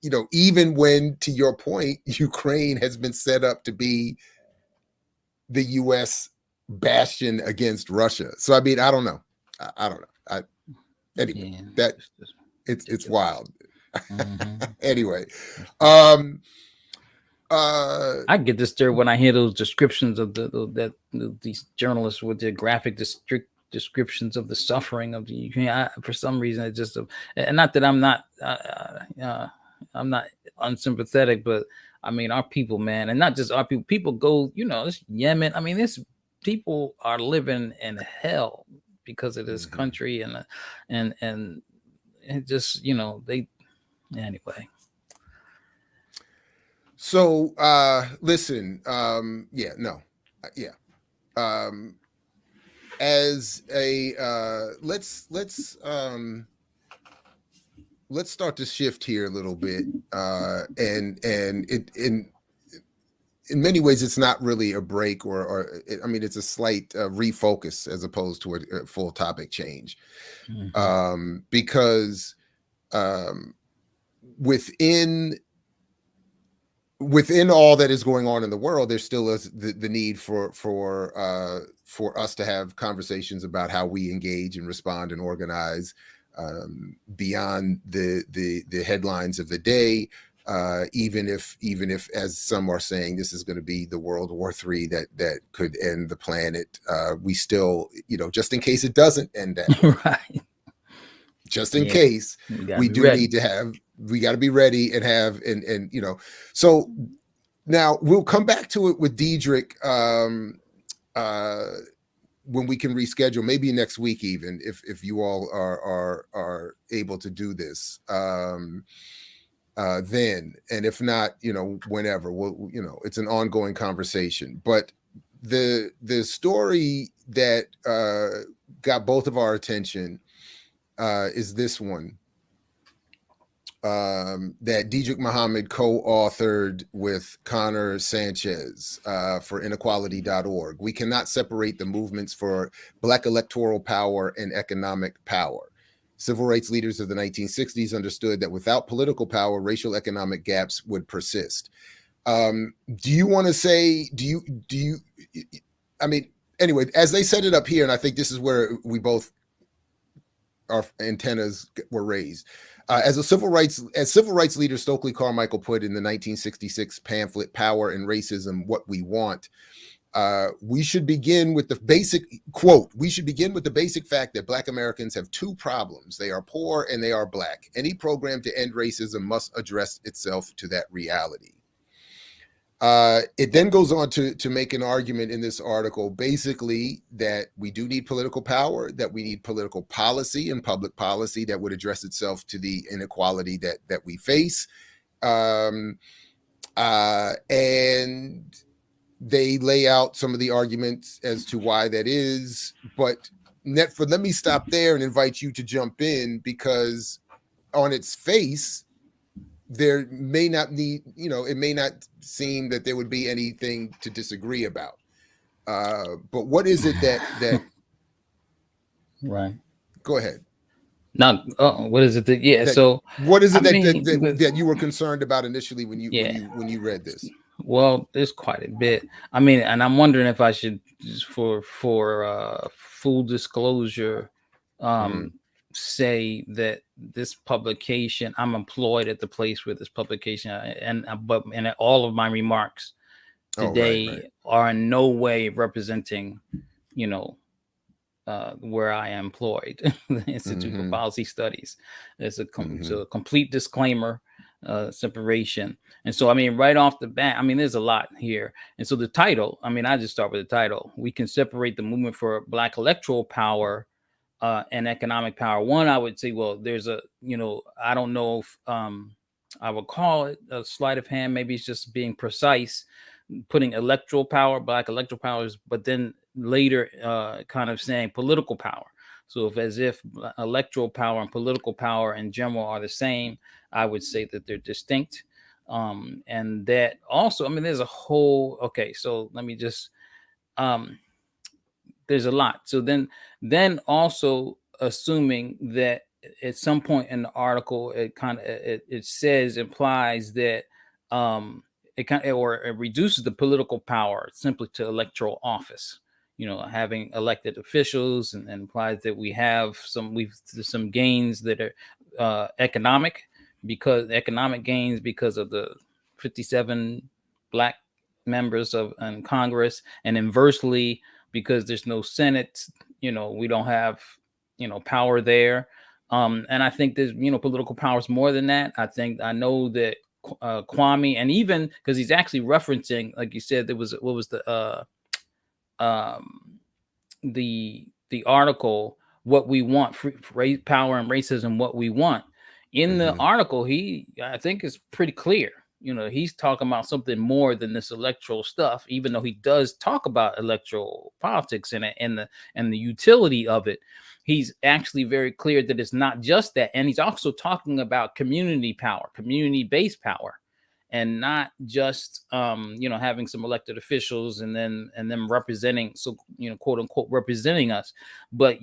you know, even when, to your point, Ukraine has been set up to be the U.S. bastion against Russia. So I mean, I don't know. I don't know. Anyway, Yeah, that it's it's wild. Mhm. Anyway, I get disturbed when I hear those descriptions of these journalists with their graphic descriptions of the suffering of the Ukraine. For some reason, it's just and not that I'm not unsympathetic, but I mean our people, man, and not just our people. People go, you know, this Yemen. I mean, this people are living in hell because of this country, and it just, you know, they anyway. So listen, as a let's start to shift here a little bit, and it in many ways it's not really a break, I mean, it's a slight refocus as opposed to a full topic change, because within all that is going on in the world, there still is the need for us to have conversations about how we engage and respond and organize, beyond the headlines of the day. Even if, as some are saying, this is going to be the World War III that could end the planet, we still, you know, just in case it doesn't end that way, Right. just in case, we do need to have, we got to be ready and have, and you know, so now we'll come back to it with Diedrich when we can reschedule, maybe next week, even if you all are able to do this, then, and if not, you know, whenever. We'll, you know, it's an ongoing conversation. But the story that got both of our attention is this one, that Diedrich Muhammad co-authored with Connor Sanchez for inequality.org. We cannot separate the movements for Black electoral power and economic power. Civil rights leaders of the 1960s understood that without political power, racial economic gaps would persist. Do you want to say, I mean, anyway, as they set it up here, and I think this is where we both, our antennas were raised. As civil rights leader Stokely Carmichael put in the 1966 pamphlet, Power and Racism, What We Want, we should begin with the basic quote. We should begin with the basic fact that Black Americans have two problems. They are poor and they are Black. Any program to end racism must address itself to that reality. It then goes on to make an argument in this article, basically, that we do need political power, that we need political policy and public policy that would address itself to the inequality that we face. And they lay out some of the arguments as to why that is. But Netfa, let me stop there and invite you to jump in, because on its face, there may not need, you know, it may not seem that there would be anything to disagree about. But what is it that right? Go ahead. Now, what is it that so what is it that you were concerned about initially when you read this? Well, there's quite a bit. I mean, and I'm wondering if I should, just for full disclosure, say that this publication, I'm employed at the place where this publication, and all of my remarks today are in no way representing, you know, where I am employed, the Institute for Policy Studies. It's a complete disclaimer, separation. And so, I mean, right off the bat, I mean, there's a lot here. And so the title, I mean, I just start with the title. We can separate the movement for Black electoral power and economic power. One, I would say, well, there's a, you know, I don't know if I would call it a sleight of hand. Maybe it's just being precise, putting electoral power, Black electoral powers, but then later kind of saying political power. So if electoral power and political power in general are the same, I would say that they're distinct. And that also, I mean, there's a whole, okay, so let me just, there's a lot. So then also assuming that at some point in the article, it kind of it says, implies that it kind of, or it reduces the political power simply to electoral office. Having elected officials, and implies that we've some gains that are economic gains because of the 57 black members in Congress, and inversely, because there's no Senate, we don't have power there. And I think there's political powers more than that. I know that Kwame, and even because he's actually referencing, like you said, there was, what was the article, What We Want, Power and Racism, What We Want. In the article, I think is pretty clear. He's talking about something more than this electoral stuff, even though he does talk about electoral politics and the utility of it. He's actually very clear that it's not just that. And he's also talking about community power, community-based power, and not just having some elected officials and them representing, so quote unquote representing us. But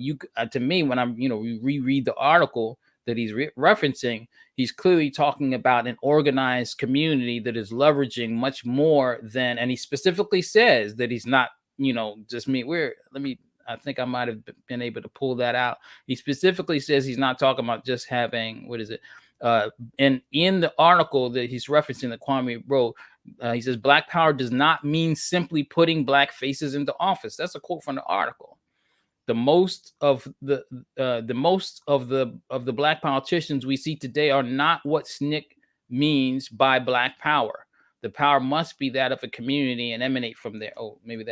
to me, when I'm reread the article that he's referencing, he's clearly talking about an organized community that is leveraging much more than, and he specifically says that he's not just I think I might have been able to pull that out. He specifically says he's not talking about just having, what is it? And in the article that he's referencing that Kwame wrote, he says, Black power does not mean simply putting Black faces into office. That's a quote from the article. The most of the Black politicians we see today are not what SNCC means by Black power. The power must be that of a community and emanate from there. Oh, maybe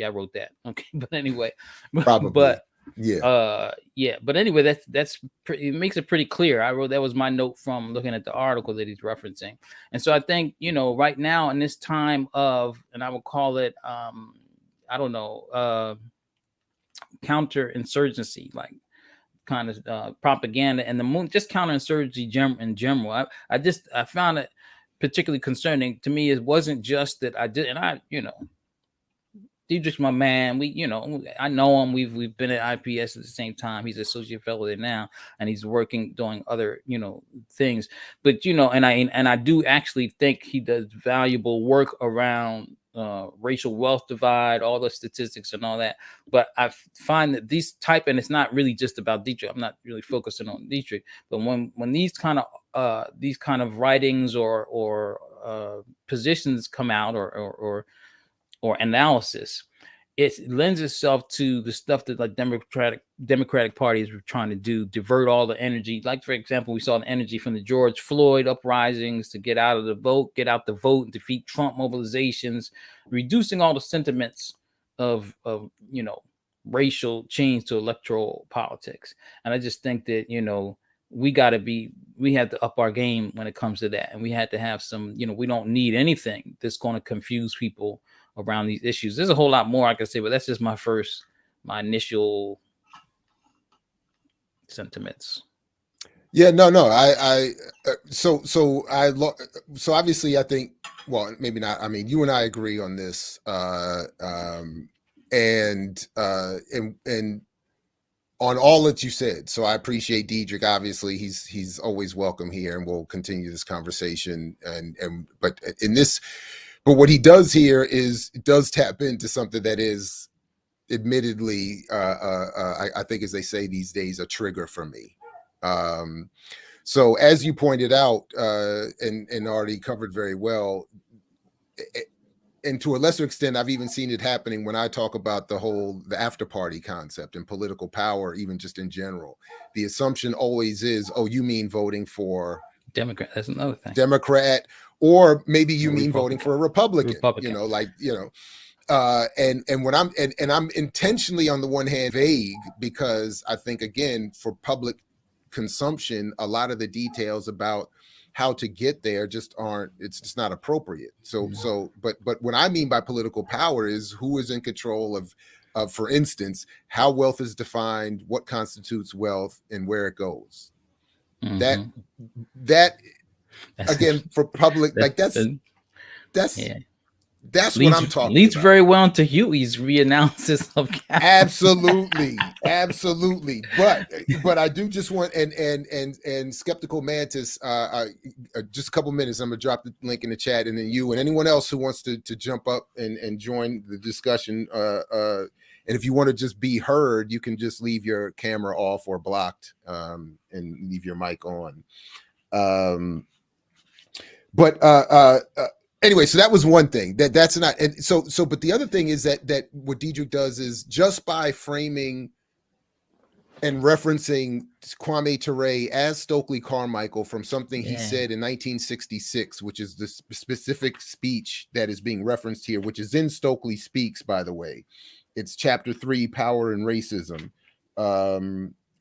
I wrote that. Okay, but anyway, probably. But but anyway, it makes it pretty clear. That was my note from looking at the article that he's referencing. And so I think right now in this time of, and I would call it counterinsurgency, like kind of propaganda, and just counterinsurgency in general. I found it particularly concerning. To me, it wasn't just that Diedrich's my man. I know him. We've been at IPS at the same time. He's an associate fellow there now, and he's doing other things. But and I do actually think he does valuable work around racial wealth divide, all the statistics and all that. But I find that and it's not really just about Dietrich. I'm not really focusing on Dietrich, but when these kind of writings or positions come out or analysis, it lends itself to the stuff that like Democratic parties were trying to do, divert all the energy. Like, for example, we saw the energy from the George Floyd uprisings to get out the vote and defeat Trump mobilizations, reducing all the sentiments of racial change to electoral politics. And I just think that we have to up our game when it comes to that, and we had to have some. We don't need anything that's going to confuse people around these issues. There's a whole lot more I could say, but that's just my initial sentiments. Yeah, no. So obviously I think, well, maybe not. I mean, you and I agree on this, and on all that you said. So I appreciate Diedrich. Obviously, he's always welcome here, and we'll continue this conversation. But what he does here does tap into something that is admittedly, I think, as they say these days, a trigger for me. So as you pointed out, and already covered very well, and to a lesser extent, I've even seen it happening when I talk about the after party concept and political power, even just in general. The assumption always is, oh, you mean voting for Democrat? That's another thing. Democrat, or maybe you mean voting for a Republican. And when I'm intentionally on the one hand vague, because I think, again, for public consumption, a lot of the details about how to get there it's just not appropriate. But what I mean by political power is who is in control of, for instance, how wealth is defined, what constitutes wealth, and where it goes. That again, for public, that's That's what I'm talking leads about. very well into Huey's reanalysis of Absolutely, absolutely. But I do just want and Skeptical Mantis. Just a couple minutes. I'm gonna drop the link in the chat, and then you and anyone else who wants to jump up and join the discussion. And if you want to just be heard, you can just leave your camera off or blocked, and leave your mic on. Anyway, so that was one thing. That's not, and so but the other thing is that what Diedrich does is, just by framing and referencing Kwame Ture as Stokely Carmichael from something he said in 1966, which is the specific speech that is being referenced here, which is in Stokely Speaks, by the way. It's chapter 3, Power and Racism,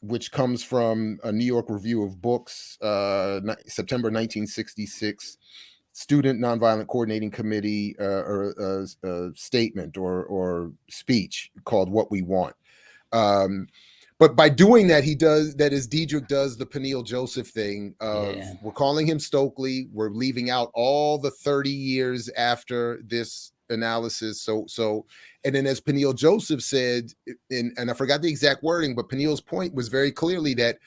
which comes from a New York Review of Books, September 1966. Student Nonviolent Coordinating Committee statement or speech called "What We Want." But by doing that, he does that as Diedrich does the Peniel Joseph thing of we're calling him Stokely. We're leaving out all the 30 years after this analysis. So and then, as Peniel Joseph said, and I forgot the exact wording, but Peniel's point was very clearly that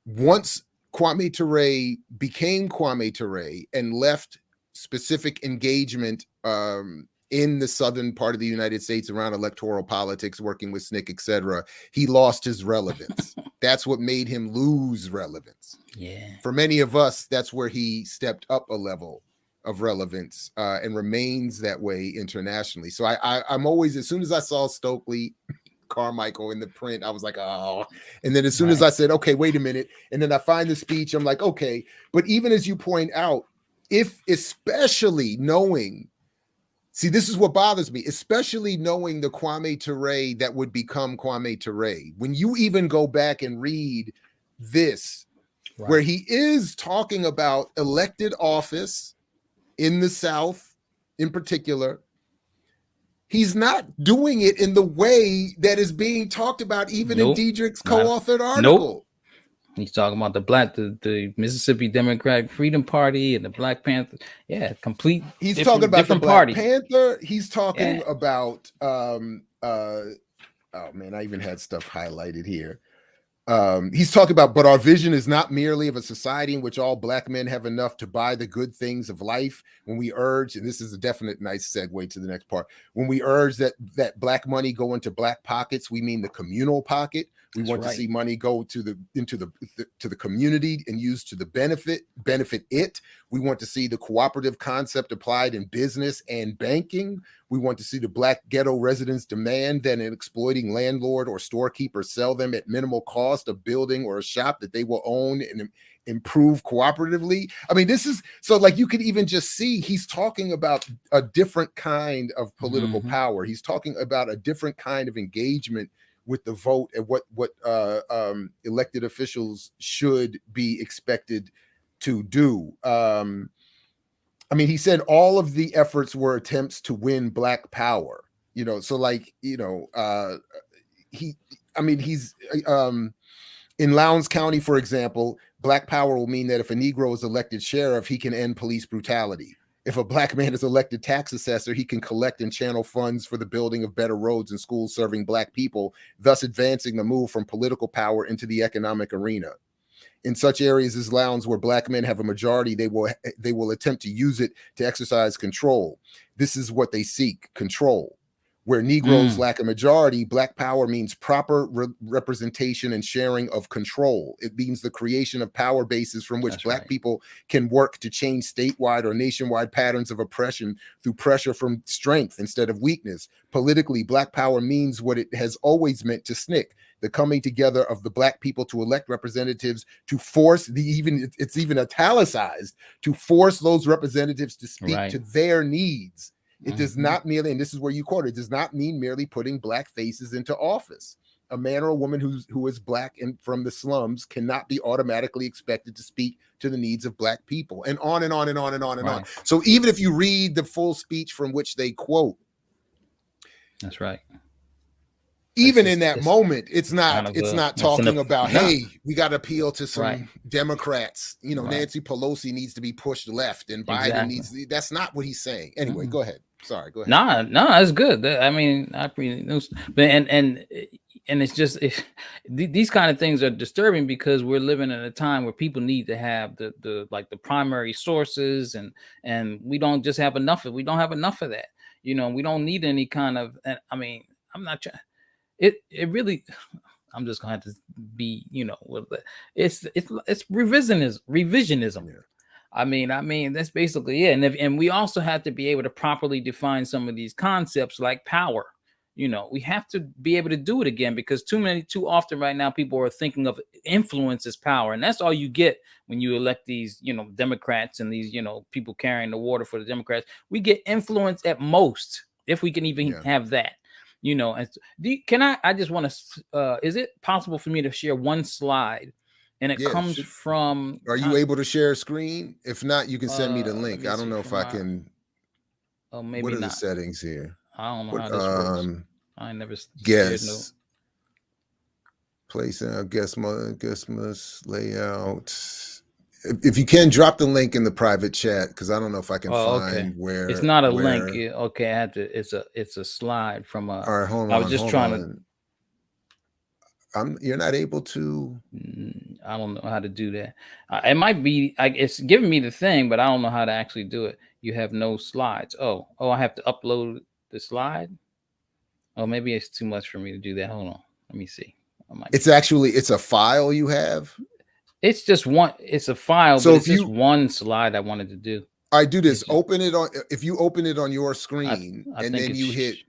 once Kwame Ture became Kwame Ture and left specific engagement in the southern part of the United States around electoral politics, working with SNCC, etc., he lost his relevance. That's what made him lose relevance. For many of us, that's where he stepped up a level of relevance and remains that way internationally. So I'm always, as soon as I saw Stokely Carmichael in the print, I was like, oh. And then as soon as I said, okay, wait a minute, and then I find the speech, I'm like, okay. But even as you point out, especially knowing, see, this is what bothers me, especially knowing the Kwame Ture that would become Kwame Ture. When you even go back and read this, where he is talking about elected office in the South in particular, he's not doing it in the way that is being talked about even in Diedrich's co-authored article. He's talking about the Mississippi Democratic Freedom Party and the Black Panther. Complete. He's talking about the Black Panther. He's talking about oh man, I even had stuff highlighted here. He's talking about, but our vision is not merely of a society in which all Black men have enough to buy the good things of life. When we urge, and this is a definite nice segue to the next part, when we urge that Black money go into Black pockets, we mean the communal pocket. We want to see money go into the community and used to the benefit it. We want to see the cooperative concept applied in business and banking. We want to see the Black ghetto residents demand that an exploiting landlord or storekeeper sell them at minimal cost a building or a shop that they will own and improve cooperatively. I mean, this is so, like, you could even just see he's talking about a different kind of political power. He's talking about a different kind of engagement with the vote and what elected officials should be expected to do. I mean, he said all of the efforts were attempts to win Black power, so like, he's in Lowndes County, for example, Black power will mean that if a Negro is elected sheriff, he can end police brutality. If a Black man is elected tax assessor, he can collect and channel funds for the building of better roads and schools serving Black people, thus advancing the move from political power into the economic arena. In such areas as Lowndes, where Black men have a majority, they will attempt to use it to exercise control. This is what they seek, control. Where Negroes lack a majority, Black power means proper representation and sharing of control. It means the creation of power bases from which Black people can work to change statewide or nationwide patterns of oppression through pressure from strength instead of weakness. Politically, Black power means what it has always meant to SNCC, the coming together of the Black people to elect representatives, to force it's even italicized, to force those representatives to speak to their needs. It does not merely, and this is where you quote it, does not mean merely putting Black faces into office. A man or a woman who is Black and from the slums cannot be automatically expected to speak to the needs of Black people, and on and on and on and on and on. So even if you read the full speech from which they quote, that's right. Even in that moment, it's not talking about, hey, we got to appeal to some Democrats. Nancy Pelosi needs to be pushed left and Biden needs. That's not what he's saying. Anyway, go ahead. Sorry, go ahead. No, that's good. I mean, I appreciate those, but and it's just these kind of things are disturbing because we're living in a time where people need to have the like the primary sources, and we don't just have enough of. We don't have enough of that. You know, we don't need any kind of. And I mean, I'm not trying. It really. I'm just gonna have to be, you know, it's revisionism. Yeah. I mean that's basically it. And we also have to be able to properly define some of these concepts like power. You know, we have to be able to do it again because too often right now people are thinking of influence as power, and that's all you get when you elect these, you know, Democrats and these, you know, people carrying the water for the Democrats. We get influence at most, if we can even have that. You know, and I just want to, is it possible for me to share one slide and it comes from, are you able to share a screen? If not, you can send me the link. I don't know if I can. Oh, maybe what are not. the settings here? I don't know how this works. I never guess place out, guest must layout. If you can, drop the link in the private chat because I don't know if I can find where. It's not a link. Okay, I have to. It's a slide from a. All right, hold on. I was just trying to. You're not able to. I don't know how to do that. It might be. It's giving me the thing, but I don't know how to actually do it. You have no slides. Oh, I have to upload the slide. Oh, maybe it's too much for me to do that. Hold on. Let me see. It's a file you have. It's just one. It's a file, so but it's just one slide I wanted to do. I do this. Open it on. If you open it on your screen, and then you hit.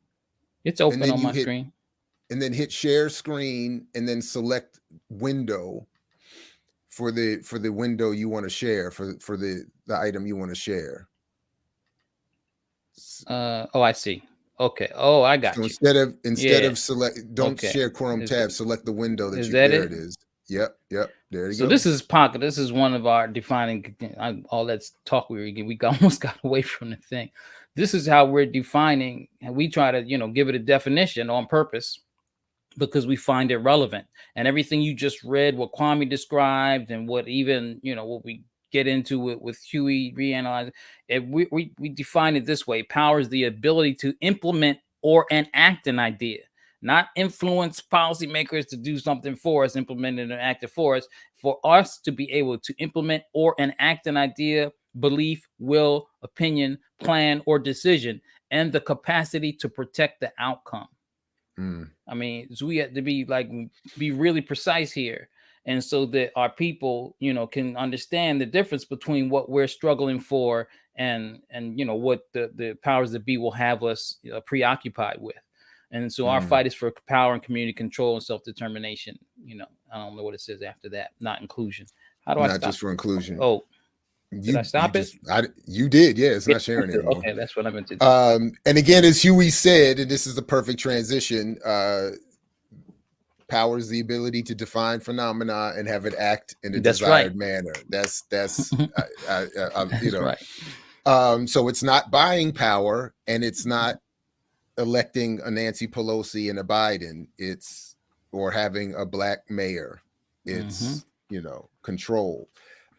It's open on my screen. And then hit share screen, and then select window for the window you want to share for the item you want to share. Oh, I see. Okay. Oh, I got you. Instead of don't share Chrome tab. Select the window that there it is. Yep. There you go. So this is Pocket. This is one of our defining. All that talk we almost got away from the thing. This is how we're defining, and we try to give it a definition on purpose because we find it relevant. And everything you just read, what Kwame described, and what even what we get into it with Huey reanalyzing it, we define it this way: power is the ability to implement or enact an idea. Not influence policymakers to do something for us, implement it and act it for us to be able to implement or enact an idea, belief, will, opinion, plan, or decision, and the capacity to protect the outcome. I mean, so we have to be really precise here. And so that our people, can understand the difference between what we're struggling for and what the powers that be will have us preoccupied with. And so our fight is for power and community control and self-determination. I don't know what it says after that. Not inclusion. How do I stop? Not just for inclusion. Oh, did I stop it? You did. Yeah, it's not sharing anymore. Okay, that's what I meant to do. And again, as Huey said, and this is the perfect transition, power is the ability to define phenomena and have it act in a desired manner. That's right. So it's not buying power, and it's not electing a Nancy Pelosi and a Biden, or having a black mayor. It's control.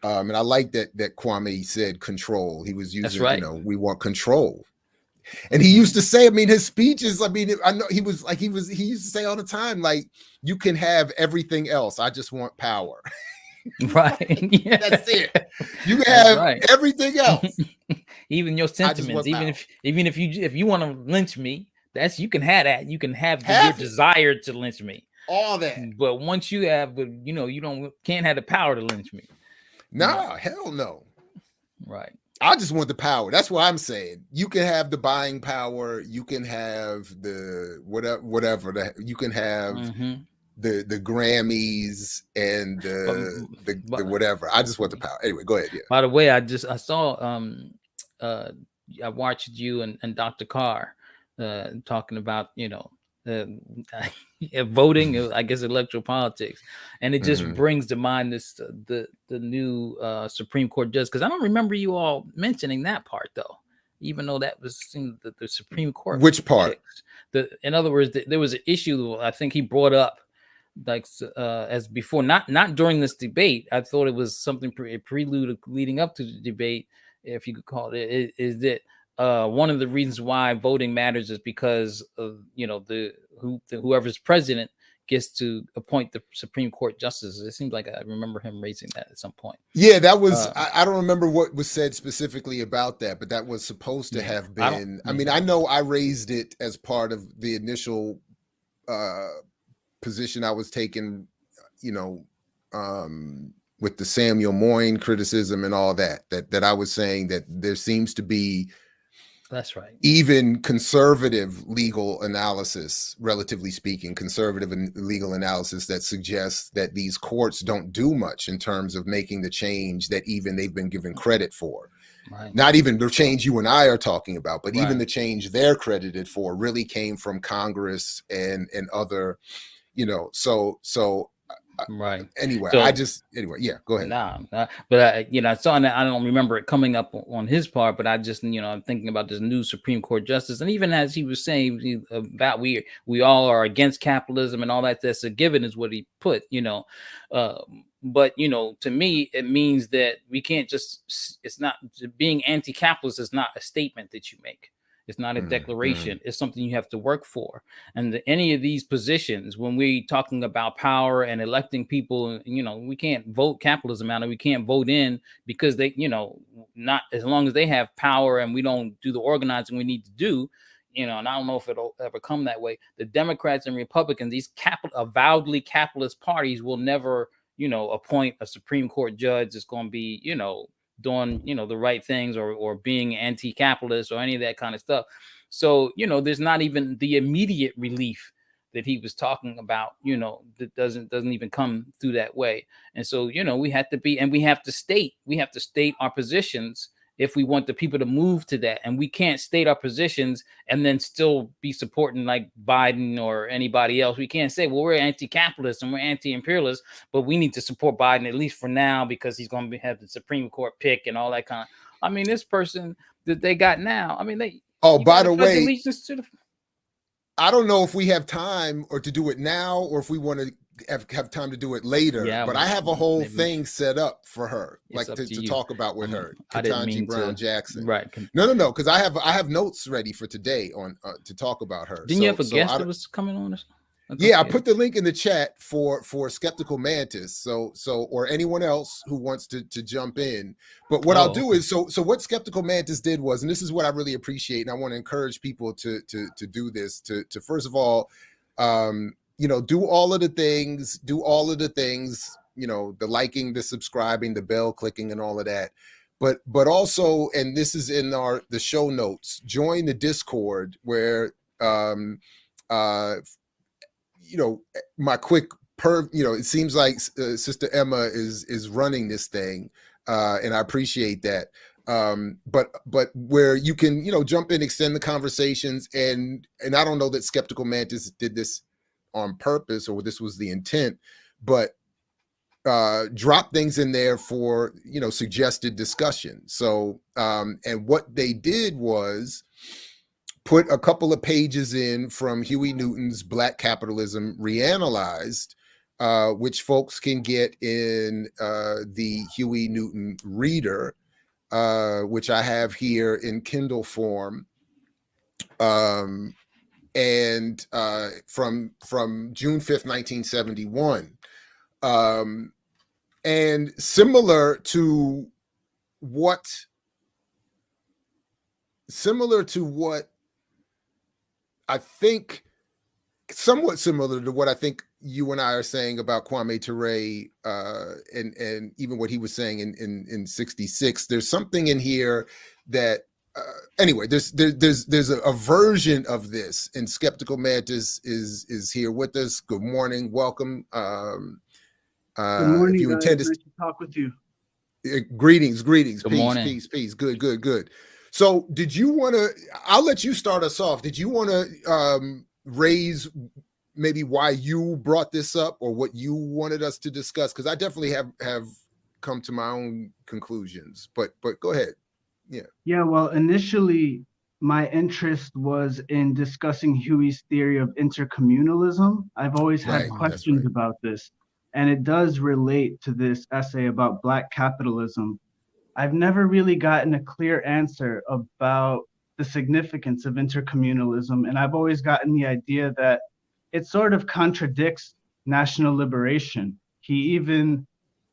And I like that Kwame said control. He was using we want control. And he used to say, his speeches, I know he used to say all the time, like, you can have everything else, I just want power. Right. Yeah. That's it. You can have everything else. Even your sentiments, even if you want to lynch me, you can have that. You can have your desire to lynch me. All that. But once you have, you can't have the power to lynch me. Nah, hell no. Right. I just want the power. That's what I'm saying. You can have the buying power. You can have the whatever. You can have the Grammys and the whatever. I just want the power. Anyway, go ahead. Yeah. By the way, I saw I watched you and Dr. Carr talking about voting, I guess electoral politics, and it just brings to mind the new Supreme Court judge, because I don't remember you all mentioning that part though, even though that was the Supreme Court. Which part? In other words, there was an issue I think he brought up as before, not during this debate. I thought it was something a prelude leading up to the debate, if you could call it. Is that one of the reasons why voting matters is because of, whoever's president gets to appoint the Supreme Court justices. It seems like I remember him raising that at some point. Yeah, that was, I don't remember what was said specifically about that, but that was supposed to have been, I mean, I know I raised it as part of the initial position I was taking, with the Samuel Moyne criticism and all that I was saying that there seems to be, that's right, even conservative legal analysis, relatively speaking, conservative legal analysis that suggests that these courts don't do much in terms of making the change that even they've been given credit for. Right. Not even the change you and I are talking about, but even the change they're credited for really came from Congress and other, so right. Anyway, so, yeah, go ahead. But I saw, and I don't remember it coming up on his part, but I just, I'm thinking about this new Supreme Court justice, and even as he was saying about we all are against capitalism and all that, that's a given, is what he put, but to me it means that we can't just, it's not, being anti-capitalist is not a statement that you make. It's not a declaration. It's something you have to work for. And any of these positions, when we're talking about power and electing people, we can't vote capitalism out, and we can't vote in because they, not as long as they have power and we don't do the organizing we need to do, and I don't know if it'll ever come that way. The Democrats and Republicans, these avowedly capitalist parties, will never, appoint a Supreme Court judge that's going to be, doing the right things or being anti-capitalist or any of that kind of stuff. So there's not even the immediate relief that he was talking about, that doesn't even come through that way. And so we have to state our positions if we want the people to move to that. And we can't state our positions and then still be supporting like Biden or anybody else. We can't say, well, we're anti-capitalist and we're anti-imperialist, but we need to support Biden, at least for now, because he's going to have the Supreme Court pick and all that kind of, I mean, this person that they got now, I mean, by the way, I don't know if we have time or to do it now, or if we want to have time to do it later, but I have a whole thing set up for her, like to talk about with her, Ketanji Brown Jackson. Right. No, because I have notes ready for today on to talk about her. Didn't you have a guest that was coming on? Yeah, I put the link in the chat for Skeptical Mantis, so or anyone else who wants to jump in. But what I'll do is so what Skeptical Mantis did was, and this is what I really appreciate, and I want to encourage people to do this, to first of all, do all of the things, the liking, the subscribing, the bell clicking, and all of that. But also, and this is in the show notes, join the Discord where my quick it seems like Sister Emma is running this thing, and I appreciate that. But where you can jump in, extend the conversations, and I don't know that Skeptical Mantis did this on purpose or this was the intent, but drop things in there for suggested discussion. So and what they did was put a couple of pages in from Huey Newton's Black Capitalism Reanalyzed, which folks can get in the Huey Newton Reader, which I have here in Kindle form, and from June 5th, 1971. And similar to what I think, somewhat similar to what I think you and I are saying about Kwame Ture, and even what he was saying in 66. There's something in here that anyway, there's a version of this, and Skeptical Mantis is here with us. Good morning, welcome. Good morning, guys. Nice to talk with you. Greetings. Good Peace, morning. Peace. Good. So did you want to, I'll let you start us off. Did you want to raise maybe why you brought this up or what you wanted us to discuss? Because I definitely have come to my own conclusions, but go ahead. Yeah, well, initially my interest was in discussing Huey's theory of intercommunalism. I've always had questions about this, and it does relate to this essay about Black capitalism. I've never really gotten a clear answer about the significance of intercommunalism, and I've always gotten the idea that it sort of contradicts national liberation. He even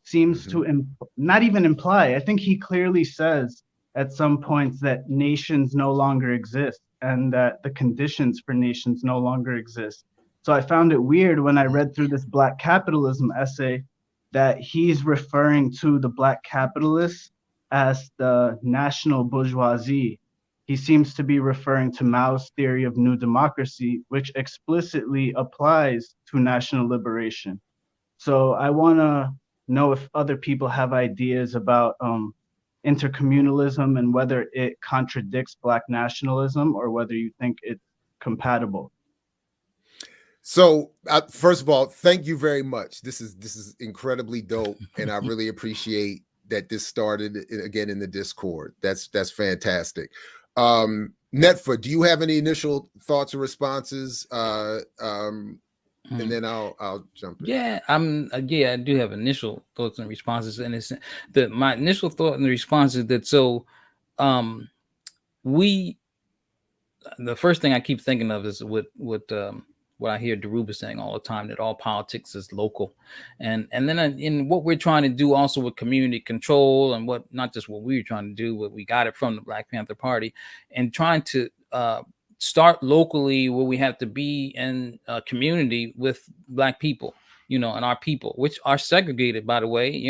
seems to not even imply, I think he clearly says at some points that nations no longer exist and that the conditions for nations no longer exist. So I found it weird when I read through this Black Capitalism essay that he's referring to the Black capitalists as the national bourgeoisie. He seems to be referring to Mao's theory of new democracy, which explicitly applies to national liberation. So I want to know if other people have ideas about intercommunalism and whether it contradicts Black nationalism or whether you think it's compatible. So first of all, thank you very much. This is incredibly dope, and I really appreciate that this started again in the Discord. That's fantastic. Netfa, do you have any initial thoughts or responses? And then I'll jump in. Yeah, I do have initial thoughts and responses, and it's my initial thought and the response is that the first thing I keep thinking of is what I hear Duped saying all the time, that all politics is local, and then in what we're trying to do also with community control, and what not just what we were trying to do, but we got it from the Black Panther Party, and trying to start locally where we have to be in a community with Black people, and our people, which are segregated, by the way,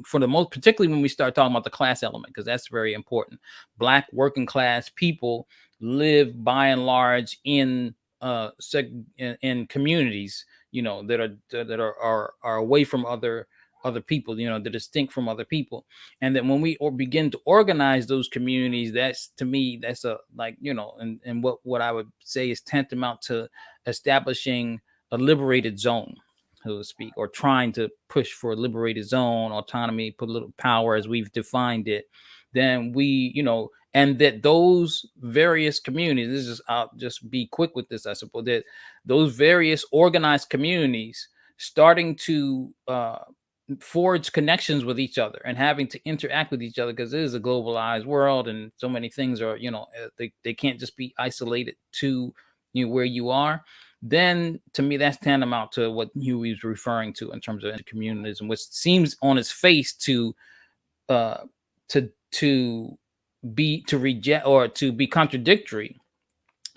for the most, particularly when we start talking about the class element, because that's very important. Black working class people live by and large in communities, that are away from other people, they're distinct from other people. And then when we begin to organize those communities, that's, to me, that's and what I would say is tantamount to establishing a liberated zone, so to speak, or trying to push for a liberated zone, autonomy, political power as we've defined it. Then and that those various communities, I'll just be quick with this, I suppose, that those various organized communities starting to forge connections with each other and having to interact with each other, because it is a globalized world and so many things are, they can't just be isolated to where you are. Then to me, that's tantamount to what Huey was referring to in terms of intercommunalism, which seems on its face to reject or to be contradictory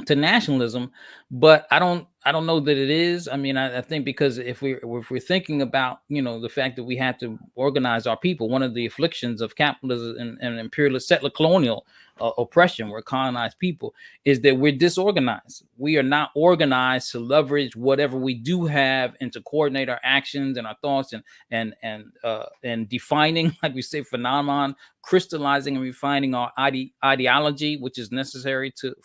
to nationalism, but I don't know that it is. I mean, I think because if we're thinking about the fact that we have to organize our people, one of the afflictions of capitalism and imperialist settler colonial oppression, we're colonized people, is that we're disorganized. We are not organized to leverage whatever we do have and to coordinate our actions and our thoughts and defining, like we say, phenomenon, crystallizing and refining our ideology, which is necessary to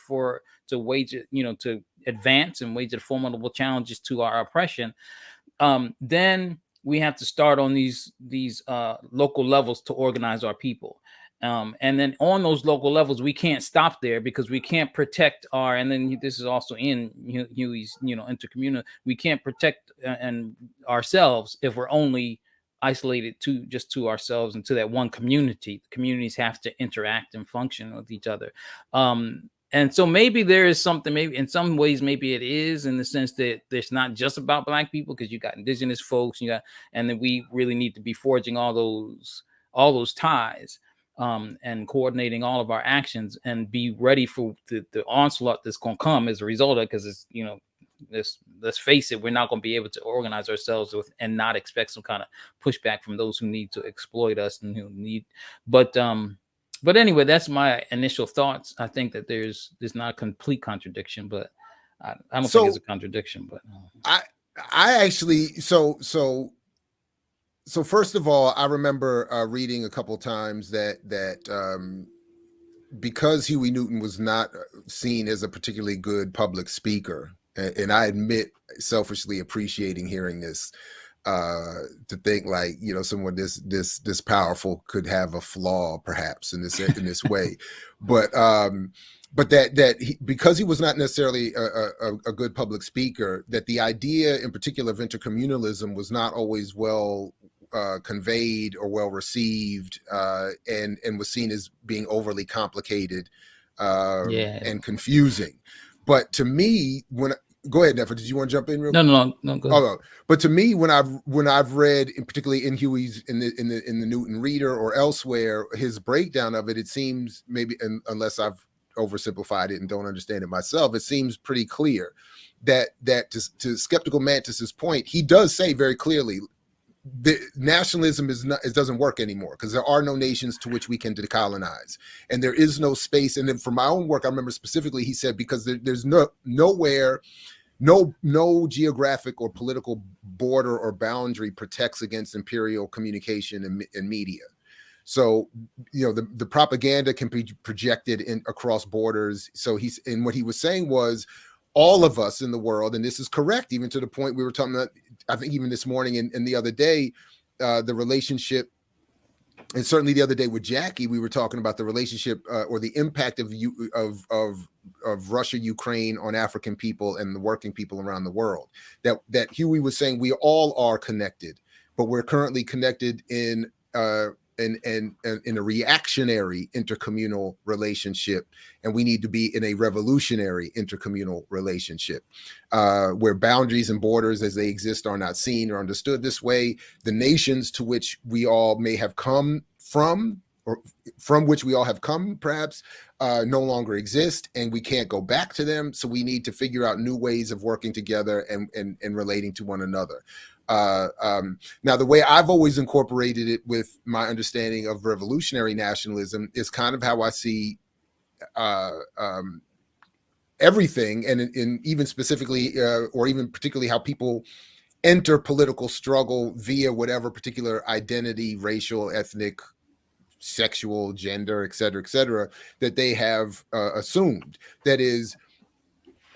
wage it, to advance and wage the formidable challenges to our oppression. Then we have to start on these local levels to organize our people. And then on those local levels, we can't stop there because we can't protect and then this is also in Huey's, intercommunal, we can't protect and ourselves if we're only isolated to ourselves and to that one community. Communities have to interact and function with each other. And so maybe there is something, maybe in some ways, maybe it is, in the sense that it's not just about Black people, because you got indigenous folks, and then we really need to be forging all those ties, and coordinating all of our actions and be ready for the onslaught that's going to come as a result of it, because it's, let's face it, we're not going to be able to organize ourselves and not expect some kind of pushback from those who need to exploit us and who need, but anyway, that's my initial thoughts. I think that there's not a complete contradiction, but I don't think it's a contradiction. But I actually so first of all, I remember reading a couple times that because Huey Newton was not seen as a particularly good public speaker, and I admit selfishly appreciating hearing this, to think like someone this powerful could have a flaw perhaps in this way, but that because he was not necessarily a good public speaker, that the idea in particular of intercommunalism was not always well conveyed or well received, and was seen as being overly complicated and confusing. But to me, go ahead, Netfa, did you want to jump in real quick? No, go ahead. Oh, but to me, when I've read, particularly in Huey's in the Newton Reader or elsewhere, his breakdown of it, it seems maybe, unless I've oversimplified it and don't understand it myself, it seems pretty clear that to Skeptical Mantis's point, he does say very clearly the nationalism it doesn't work anymore, because there are no nations to which we can decolonize, and there is no space. And then for my own work, I remember specifically he said, because there's nowhere, no geographic or political border or boundary protects against imperial communication and media. So, the propaganda can be projected across borders. So what he was saying was, all of us in the world, and this is correct, even to the point we were talking about, I think even this morning and the other day, the relationship, and certainly the other day with Jackie, we were talking about the relationship or the impact of Russia, Ukraine on African people and the working people around the world. That Huey was saying we all are connected, but we're currently connected in a reactionary intercommunal relationship, and we need to be in a revolutionary intercommunal relationship where boundaries and borders as they exist are not seen or understood this way. The nations to which we all may have come from, or from which we all have come perhaps, no longer exist, and we can't go back to them. So we need to figure out new ways of working together and relating to one another. Now, the way I've always incorporated it with my understanding of revolutionary nationalism is kind of how I see everything, and even specifically, or even particularly, how people enter political struggle via whatever particular identity, racial, ethnic, sexual, gender, et cetera, that they have assumed. That is,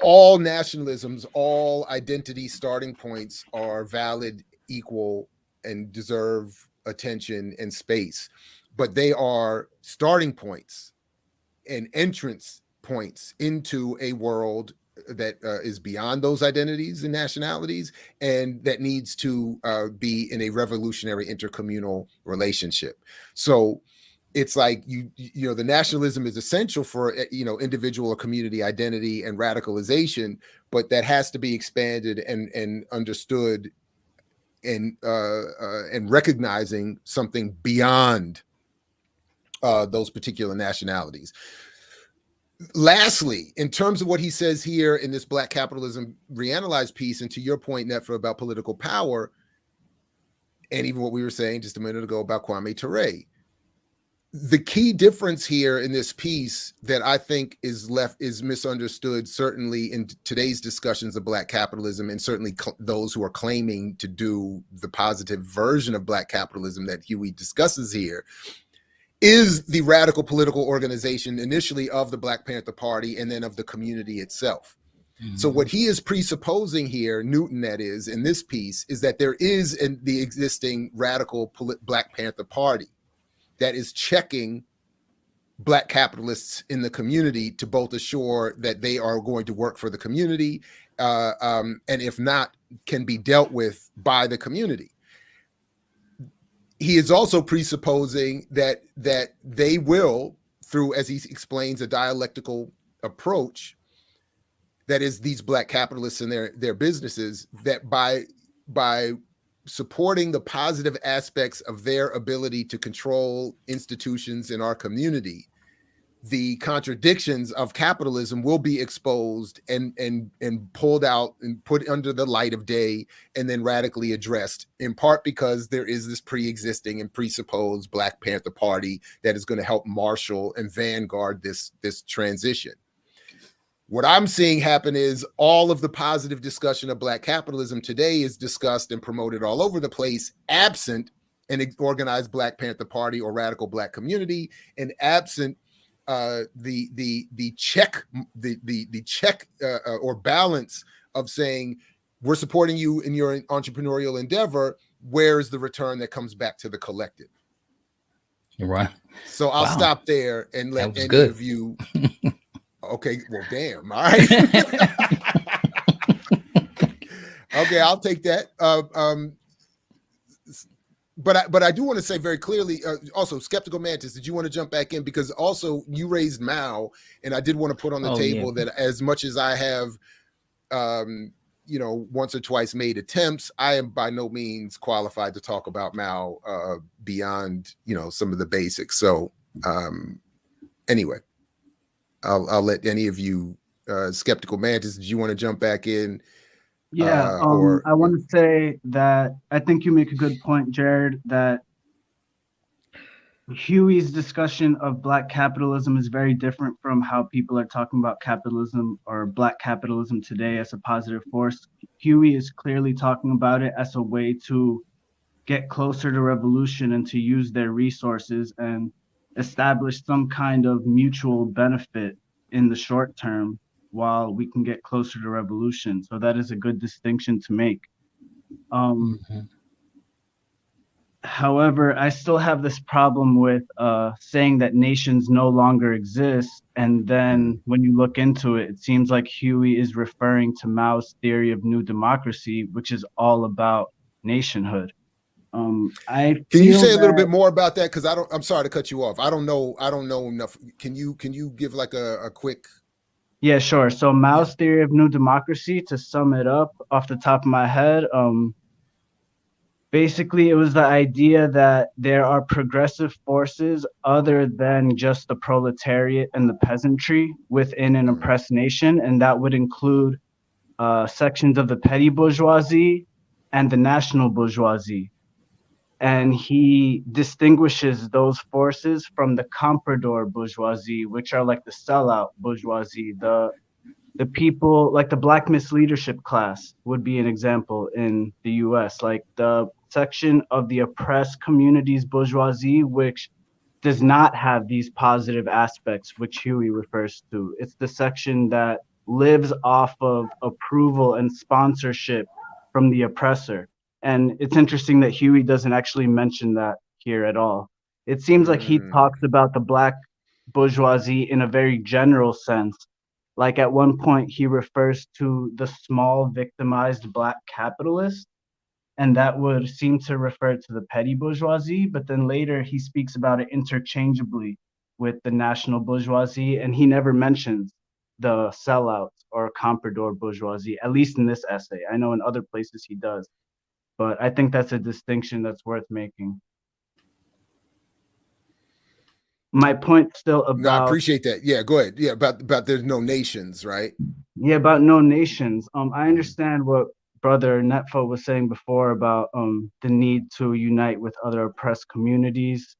all nationalisms, all identity starting points are valid, equal, and deserve attention and space. But they are starting points and entrance points into a world that is beyond those identities and nationalities, and that needs to be in a revolutionary intercommunal relationship. So it's like, the nationalism is essential for, individual or community identity and radicalization, but that has to be expanded and understood, and recognizing something beyond those particular nationalities. Lastly, in terms of what he says here in this Black Capitalism Reanalyzed piece, and to your point, Netfa, about political power, and even what we were saying just a minute ago about Kwame Ture, the key difference here in this piece that I think is misunderstood, certainly in today's discussions of Black capitalism, and certainly those who are claiming to do the positive version of Black capitalism that Huey discusses here, is the radical political organization initially of the Black Panther Party and then of the community itself. Mm-hmm. So what he is presupposing here, Newton that is, in this piece, is that there is the existing radical Black Panther Party that is checking Black capitalists in the community to both assure that they are going to work for the community, and if not, can be dealt with by the community. He is also presupposing that they will, through, as he explains, a dialectical approach, that is, these Black capitalists and their businesses, that by supporting the positive aspects of their ability to control institutions in our community, the contradictions of capitalism will be exposed and pulled out and put under the light of day, and then radically addressed, in part because there is this pre-existing and presupposed Black Panther Party that is going to help marshal and vanguard this transition. What I'm seeing happen is all of the positive discussion of Black capitalism today is discussed and promoted all over the place, absent an organized Black Panther Party or radical Black community, and absent the check or balance of saying, we're supporting you in your entrepreneurial endeavor. Where is the return that comes back to the collective? You're right. So I'll stop there and let any of you. Okay, well, damn. All right. Okay, I'll take that. but I do want to say very clearly, also, Skeptical Mantis, did you want to jump back in? Because also you raised Mao, and I did want to put on the table that as much as I have, once or twice made attempts, I am by no means qualified to talk about Mao beyond, some of the basics. So anyway, I'll let any of you, Skeptical Mantis, did you want to jump back in? Yeah, I want to say that I think you make a good point, Jared, that Huey's discussion of Black capitalism is very different from how people are talking about capitalism or Black capitalism today as a positive force. Huey is clearly talking about it as a way to get closer to revolution and to use their resources and establish some kind of mutual benefit in the short term while we can get closer to revolution. So that is a good distinction to make. However, I still have this problem with saying that nations no longer exist. And then when you look into it, it seems like Huey is referring to Mao's theory of new democracy, which is all about nationhood. Can you say a little bit more about that? Because I'm sorry to cut you off. I don't know enough. Can you give like a quick? Yeah, sure. So Mao's theory of new democracy, to sum it up off the top of my head, basically it was the idea that there are progressive forces other than just the proletariat and the peasantry within an oppressed nation, and that would include sections of the petty bourgeoisie and the national bourgeoisie. And he distinguishes those forces from the comprador bourgeoisie, which are like the sellout bourgeoisie. The people like the Black misleadership class would be an example in the US, like the section of the oppressed communities bourgeoisie, which does not have these positive aspects, which Huey refers to. It's the section that lives off of approval and sponsorship from the oppressor. And it's interesting that Huey doesn't actually mention that here at all. It seems like he talks about the Black bourgeoisie in a very general sense. Like at one point, he refers to the small victimized Black capitalist, and that would seem to refer to the petty bourgeoisie. But then later he speaks about it interchangeably with the national bourgeoisie, and he never mentions the sellouts or comprador bourgeoisie, at least in this essay. I know in other places he does. But I think that's a distinction that's worth making. My point still about... No, I appreciate that. Yeah, go ahead. Yeah, about there's no nations, right? Yeah, about no nations. I understand what Brother Netfa was saying before about the need to unite with other oppressed communities.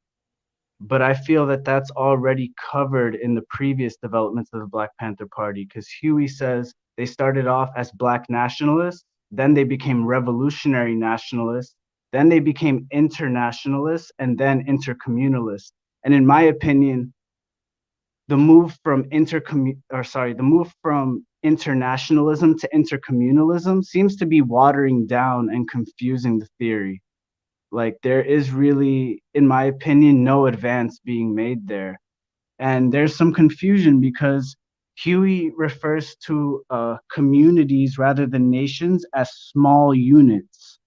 But I feel that that's already covered in the previous developments of the Black Panther Party, because Huey says they started off as Black nationalists, then they became revolutionary nationalists, then they became internationalists, and then intercommunalists. And in my opinion, the move from internationalism to intercommunalism seems to be watering down and confusing the theory. Like there is really, in my opinion, no advance being made there. And there's some confusion because Huey refers to communities rather than nations as small units.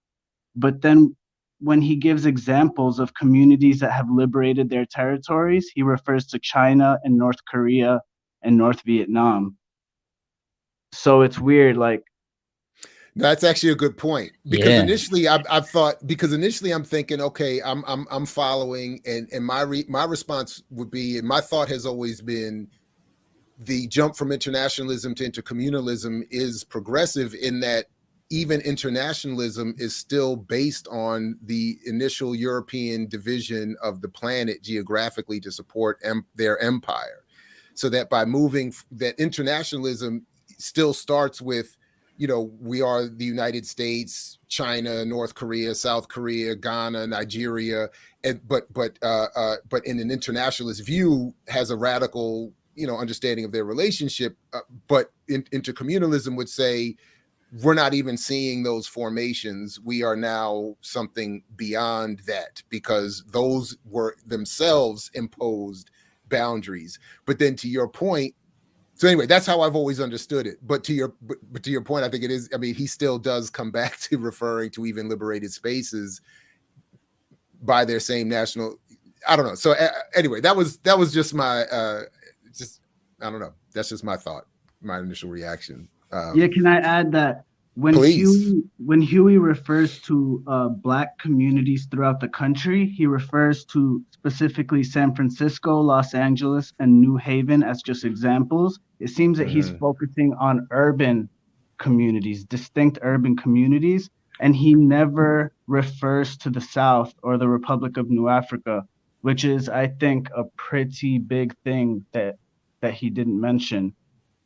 But then when he gives examples of communities that have liberated their territories, he refers to China and North Korea and North Vietnam. So it's weird, like. That's actually a good point, because initially I've thought, because initially I'm thinking, okay, I'm following, and my response would be, and my thought has always been, the jump from internationalism to intercommunalism is progressive in that even internationalism is still based on the initial European division of the planet geographically to support their empire. So that by moving, that internationalism still starts with, we are the United States, China, North Korea, South Korea, Ghana, Nigeria, but in an internationalist view has a radical, understanding of their relationship. But intercommunalism would say, we're not even seeing those formations. We are now something beyond that, because those were themselves imposed boundaries. But then to your point, so anyway, that's how I've always understood it. But to your point, I think it is. I mean, he still does come back to referring to even liberated spaces by their same national. I don't know. So anyway, that was just my I don't know. That's just my thought, my initial reaction. Yeah, can I add that when please. Huey refers to Black communities throughout the country, he refers to specifically San Francisco, Los Angeles, and New Haven as just examples. It seems that he's focusing on urban communities, distinct urban communities, and he never refers to the South or the Republic of New Africa, which is, I think, a pretty big thing that he didn't mention,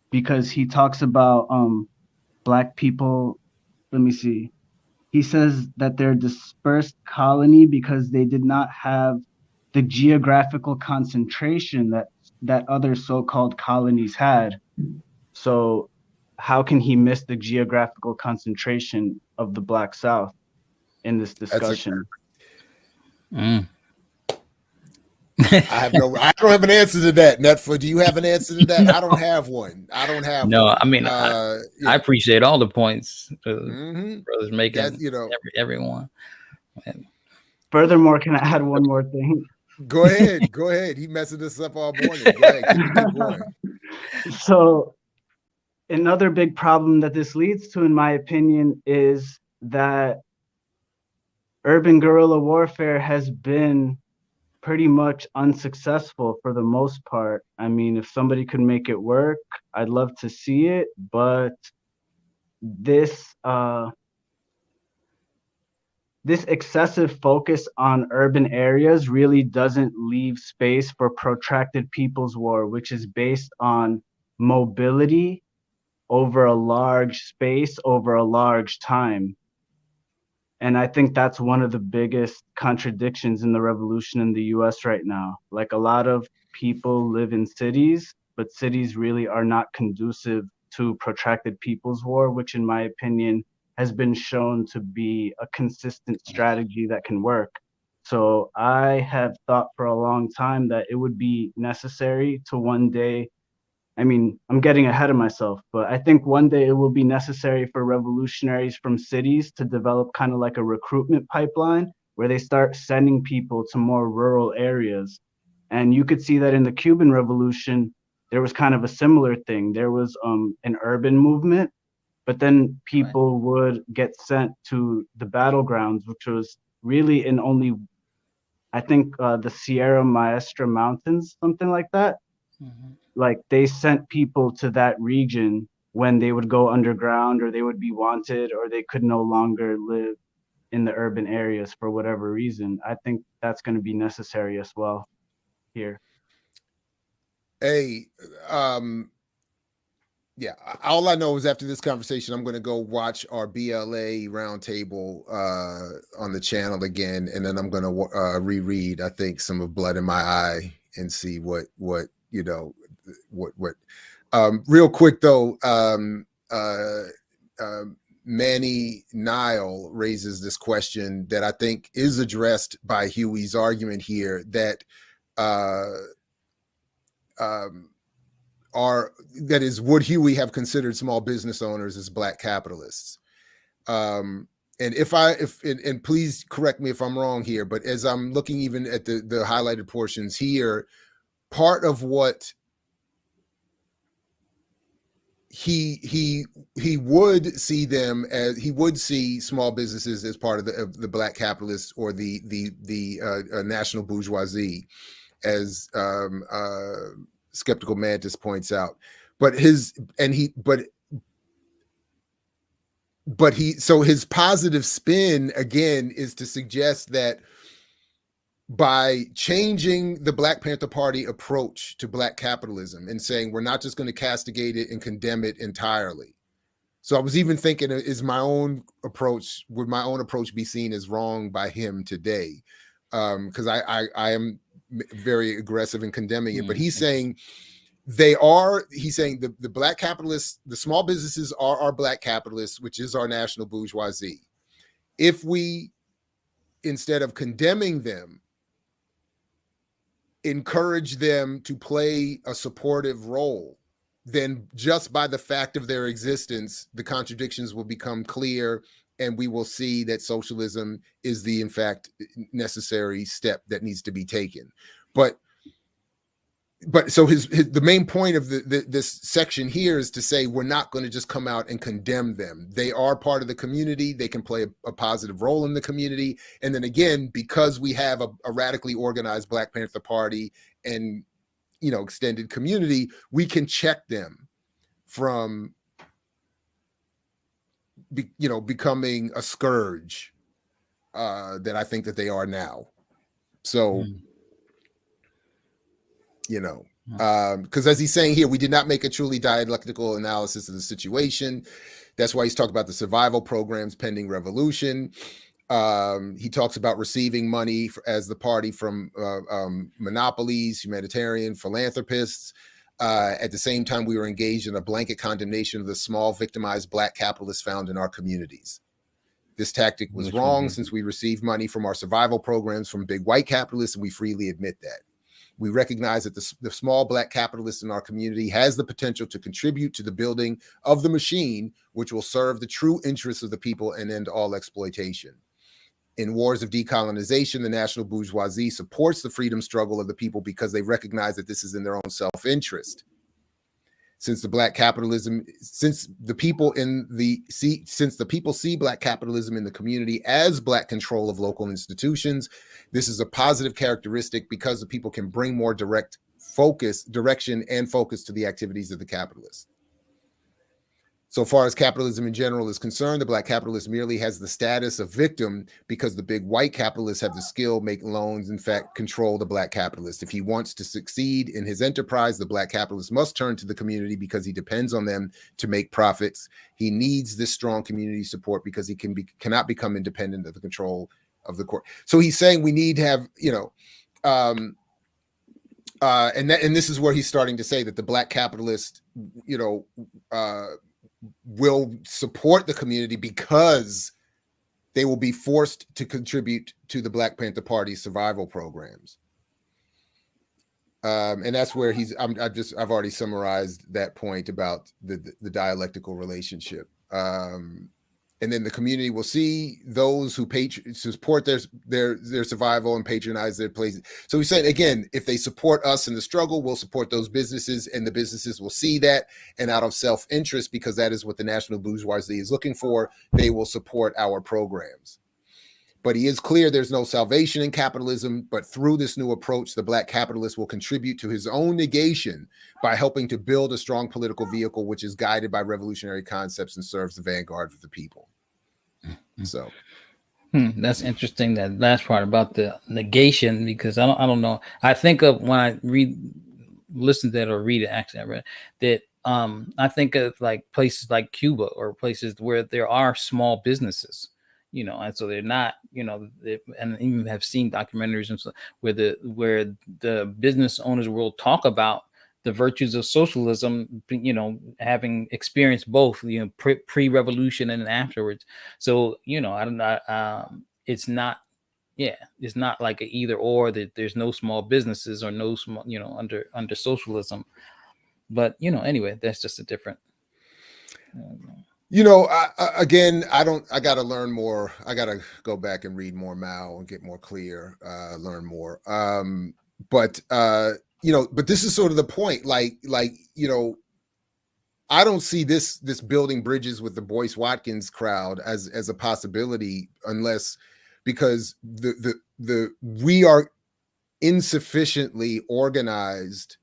because he talks about Black people. Let me see. He says that they're a dispersed colony because they did not have the geographical concentration that other so-called colonies had. So how can he miss the geographical concentration of the Black South in this discussion? I don't have an answer to that, Netfa. Do you have an answer to that? No. I don't have one. No, I mean, I appreciate all the points brothers making. Everyone. Furthermore, can I add one more thing? Go ahead. He messing us up all morning. Go ahead. Keep going. So another big problem that this leads to, in my opinion, is that urban guerrilla warfare has been pretty much unsuccessful for the most part. I mean, if somebody could make it work, I'd love to see it, but this excessive focus on urban areas really doesn't leave space for protracted people's war, which is based on mobility over a large space, over a large time. And I think that's one of the biggest contradictions in the revolution in the US right now. Like, a lot of people live in cities, but cities really are not conducive to protracted people's war, which in my opinion has been shown to be a consistent strategy that can work. So I have thought for a long time that it would be necessary to one day, I mean, I'm getting ahead of myself, but I think one day it will be necessary for revolutionaries from cities to develop kind of like a recruitment pipeline where they start sending people to more rural areas. And you could see that in the Cuban Revolution, there was kind of a similar thing. There was an urban movement, but then people would get sent to the battlegrounds, which was really in only, I think, the Sierra Maestra Mountains, something like that. Like, they sent people to that region when they would go underground, or they would be wanted, or they could no longer live in the urban areas for whatever reason. I think that's going to be necessary as well here. Hey, yeah, all I know is after this conversation, I'm going to go watch our BLA roundtable on the channel again, and then I'm going to reread, I think, some of Blood in My Eye and see what you know, what. Real quick though, Manny Nile raises this question that I think is addressed by Huey's argument here, that would Huey have considered small business owners as Black capitalists? And and please correct me if I'm wrong here, but as I'm looking even at the highlighted portions here, part of what he would see them as, he would see small businesses as part of the Black capitalists or the national bourgeoisie, as Skeptical Mantis points out. So his positive spin again is to suggest that by changing the Black Panther Party approach to Black capitalism and saying we're not just going to castigate it and condemn it entirely. So I was even thinking, would my own approach be seen as wrong by him today? Because I am very aggressive in condemning it, but he's saying the Black capitalists, the small businesses are our Black capitalists, which is our national bourgeoisie. If we, instead of condemning them, encourage them to play a supportive role, then just by the fact of their existence, the contradictions will become clear and we will see that socialism is the, in fact, necessary step that needs to be taken. But so the main point of this section here is to say we're not going to just come out and condemn them. They are part of the community. They can play a positive role in the community. And then again, because we have a radically organized Black Panther Party and, you know, extended community, we can check them from, you know, becoming a scourge that I think that they are now. So. You know, because as he's saying here, we did not make a truly dialectical analysis of the situation. That's why he's talking about the survival programs pending revolution. He talks about receiving money as the party from monopolies, humanitarian philanthropists. At the same time, we were engaged in a blanket condemnation of the small victimized Black capitalists found in our communities. This tactic was wrong since we received money from our survival programs from big white capitalists, and we freely admit that. We recognize that the small Black capitalist in our community has the potential to contribute to the building of the machine, which will serve the true interests of the people and end all exploitation. In wars of decolonization, the national bourgeoisie supports the freedom struggle of the people because they recognize that this is in their own self-interest. Since the people see Black capitalism in the community as Black control of local institutions, this is a positive characteristic because the people can bring more direction and focus to the activities of the capitalists. So far as capitalism in general is concerned, the Black capitalist merely has the status of victim because the big white capitalists have the skill, make loans, in fact, control the Black capitalist. If he wants to succeed in his enterprise, the Black capitalist must turn to the community because he depends on them to make profits. He needs this strong community support because he cannot become independent of the control of the court. So he's saying we need to have, you know, and this is where he's starting to say that the Black capitalist, you know, will support the community because they will be forced to contribute to the Black Panther Party survival programs. And that's where I've already summarized that point about the dialectical relationship. And then the community will see those who support their survival and patronize their places. So we said, again, if they support us in the struggle, we'll support those businesses, and the businesses will see that. And out of self-interest, because that is what the national bourgeoisie is looking for, they will support our programs. But he is clear there's no salvation in capitalism, but through this new approach, the Black capitalist will contribute to his own negation by helping to build a strong political vehicle which is guided by revolutionary concepts and serves the vanguard of the people. So that's interesting, that last part about the negation, because I don't know. I think of when I listen to that or read it, actually I read that I think of like places like Cuba or places where there are small businesses, you know, and so they're not, you know, and even have seen documentaries and stuff where the business owners will talk about the virtues of socialism, you know, having experienced both, you know, pre-revolution and afterwards. So, you know, I don't know. It's not like an either or, that there's no small businesses or no small, you know, under socialism. But, you know, anyway, that's just a different. You know, I got to learn more. I got to go back and read more Mao and get more clear, learn more. But you know, but this is sort of the point, like, you know, I don't see this building bridges with the Boyce Watkins crowd as a possibility, unless because we are insufficiently organized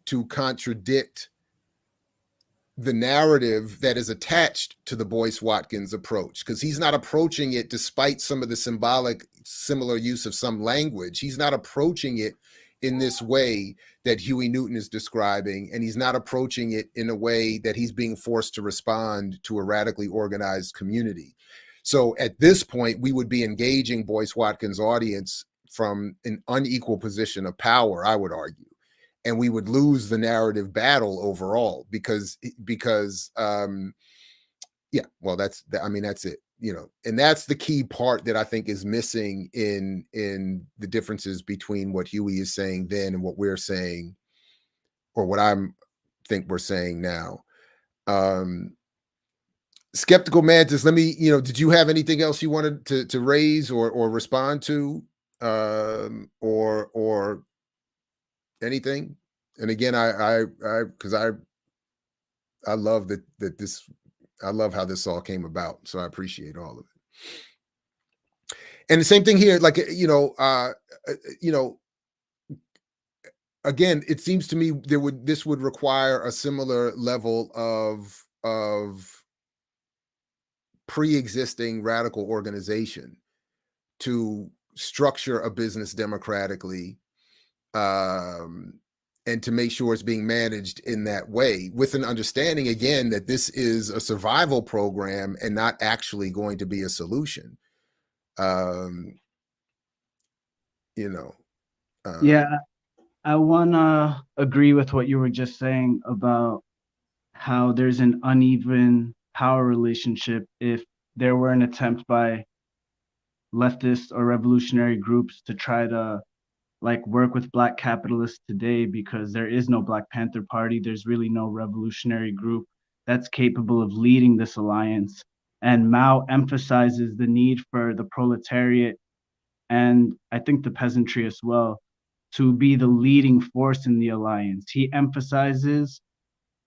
to contradict the narrative that is attached to the Boyce Watkins approach, because he's not approaching it, despite some of the similar use of some language. He's not approaching it in this way that Huey Newton is describing, and he's not approaching it in a way that he's being forced to respond to a radically organized community. So at this point, we would be engaging Boyce Watkins' audience from an unequal position of power, I would argue. And we would lose the narrative battle overall because yeah, well, that's it, you know, and that's the key part that I think is missing in the differences between what Huey is saying then and what we're saying, or what think we're saying now. Skeptical Mantis, let me, did you have anything else you wanted to raise or respond to, or anything? And again, because I love that this, I love how this all came about. So I appreciate all of it. And the same thing here, like, again, it seems to me this would require a similar level of pre-existing radical organization to structure a business democratically, and to make sure it's being managed in that way, with an understanding, again, that this is a survival program and not actually going to be a solution. Yeah, I want to agree with what you were just saying about how there's an uneven power relationship if there were an attempt by leftist or revolutionary groups to try to like work with Black capitalists today, because there is no Black Panther Party. There's really no revolutionary group that's capable of leading this alliance. And Mao emphasizes the need for the proletariat, and I think the peasantry as well, to be the leading force in the alliance. He emphasizes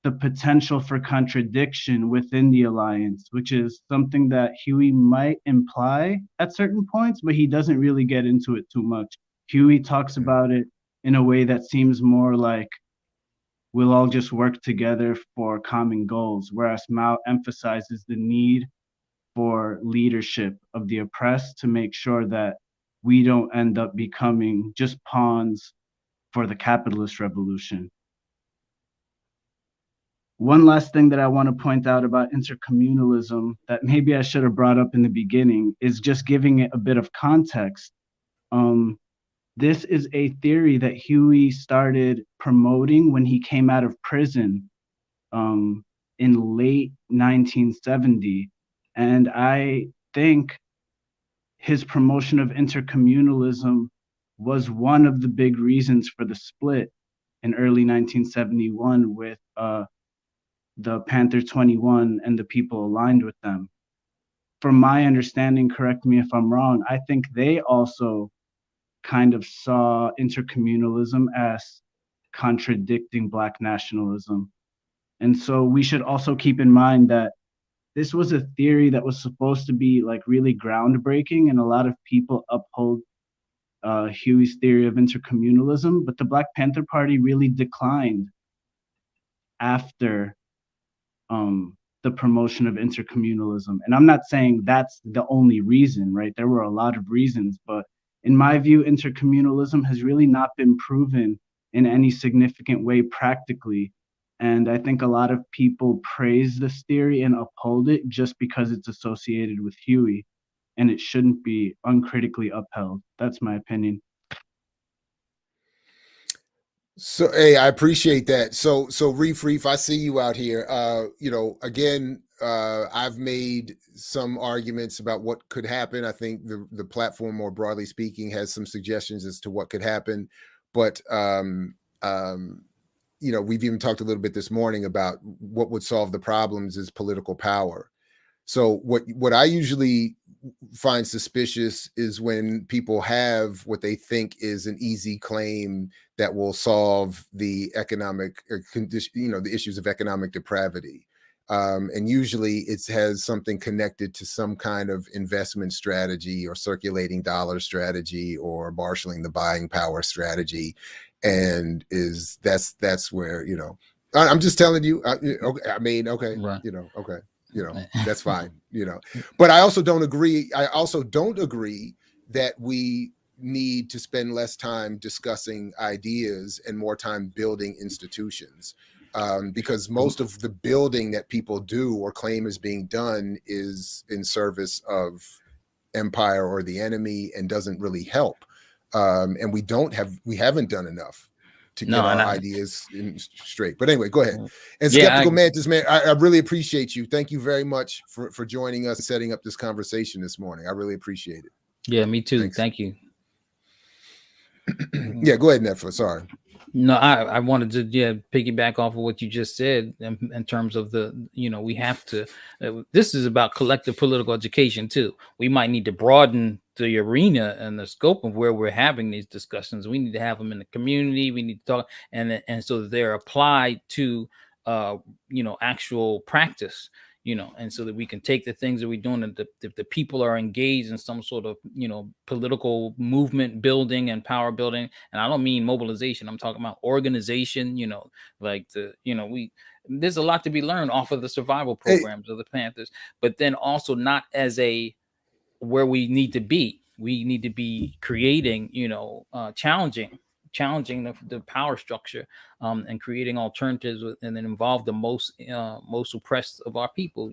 the potential for contradiction within the alliance, which is something that Huey might imply at certain points, but he doesn't really get into it too much. Huey talks about it in a way that seems more like we'll all just work together for common goals, whereas Mao emphasizes the need for leadership of the oppressed to make sure that we don't end up becoming just pawns for the capitalist revolution. One last thing that I want to point out about intercommunalism that maybe I should have brought up in the beginning is just giving it a bit of context. This is a theory that Huey started promoting when he came out of prison in late 1970. And I think his promotion of intercommunalism was one of the big reasons for the split in early 1971 with the Panther 21 and the people aligned with them. From my understanding, correct me if I'm wrong, I think they also kind of saw intercommunalism as contradicting Black nationalism. And so we should also keep in mind that this was a theory that was supposed to be like really groundbreaking, and a lot of people uphold Huey's theory of intercommunalism, but the Black Panther Party really declined after the promotion of intercommunalism. And I'm not saying that's the only reason, right? There were a lot of reasons, but in my view, intercommunalism has really not been proven in any significant way practically. And I think a lot of people praise this theory and uphold it just because it's associated with Huey, and it shouldn't be uncritically upheld. That's my opinion. So, hey, I appreciate that. So Reef, I see you out here. Again, I've made some arguments about what could happen. I think the platform, more broadly speaking, has some suggestions as to what could happen. But we've even talked a little bit this morning about what would solve the problems is political power. So what I usually find suspicious is when people have what they think is an easy claim that will solve the economic condition, the issues of economic depravity. And usually it has something connected to some kind of investment strategy or circulating dollar strategy or marshaling the buying power strategy. And that's where, I'm just telling you, okay. I mean, okay, right. Okay. That's fine, but I also don't agree. I also don't agree that we need to spend less time discussing ideas and more time building institutions, because most of the building that people do or claim is being done is in service of empire or the enemy and doesn't really help. And we haven't done enough to get our ideas straight. But anyway, go ahead. And Skeptical Mantis, man, I really appreciate you. Thank you very much for joining us and setting up this conversation this morning. I really appreciate it. Yeah, me too. Thanks. Thank you. Yeah, go ahead, Netfa. Sorry. No, I wanted to piggyback off of what you just said in terms of the, we have to, this is about collective political education too. We might need to broaden the arena and the scope of where we're having these discussions. We need to have them in the community. We need to talk and so that they're applied to actual practice, and so that we can take the things that we're doing and the people are engaged in some sort of, political movement building and power building. And I don't mean mobilization. I'm talking about organization, like there's a lot to be learned off of the survival programs of the Panthers, but then also not as where we need to be. We need to be creating, challenging the power structure, and creating alternatives and then involve the most oppressed of our people,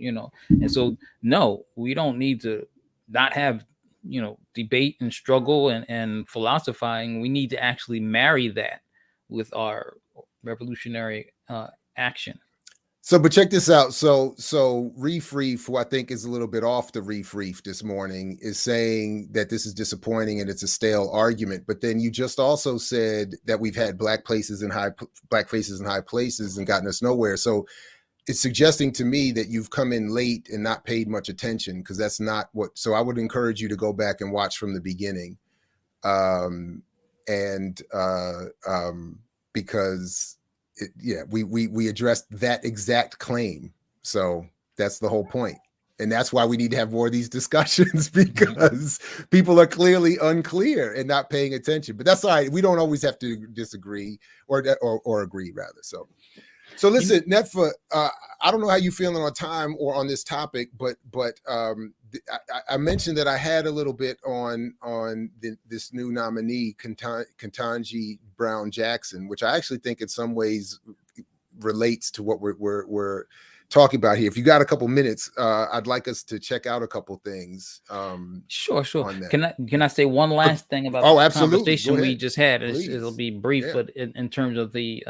and so no, we don't need to not have debate and struggle and philosophizing. We need to actually marry that with our revolutionary action. So, but check this out. So Reef, who I think is a little bit off the Reef this morning, is saying that this is disappointing and it's a stale argument. But then you just also said that we've had black faces in high places and gotten us nowhere. So it's suggesting to me that you've come in late and not paid much attention, because that's not what. So I would encourage you to go back and watch from the beginning, because. We addressed that exact claim. So that's the whole point. And that's why we need to have more of these discussions, because people are clearly unclear and not paying attention. But that's all right. We don't always have to disagree or agree, rather. So listen, Netfa, I don't know how you're feeling on time or on this topic, but I mentioned that I had a little bit on this new nominee, Ketanji Brown Jackson, which I actually think in some ways relates to what we're talking about here. If you got a couple minutes, I'd like us to check out a couple things. Sure. Can I say one last thing about the conversation we just had? It'll be brief, but in terms of the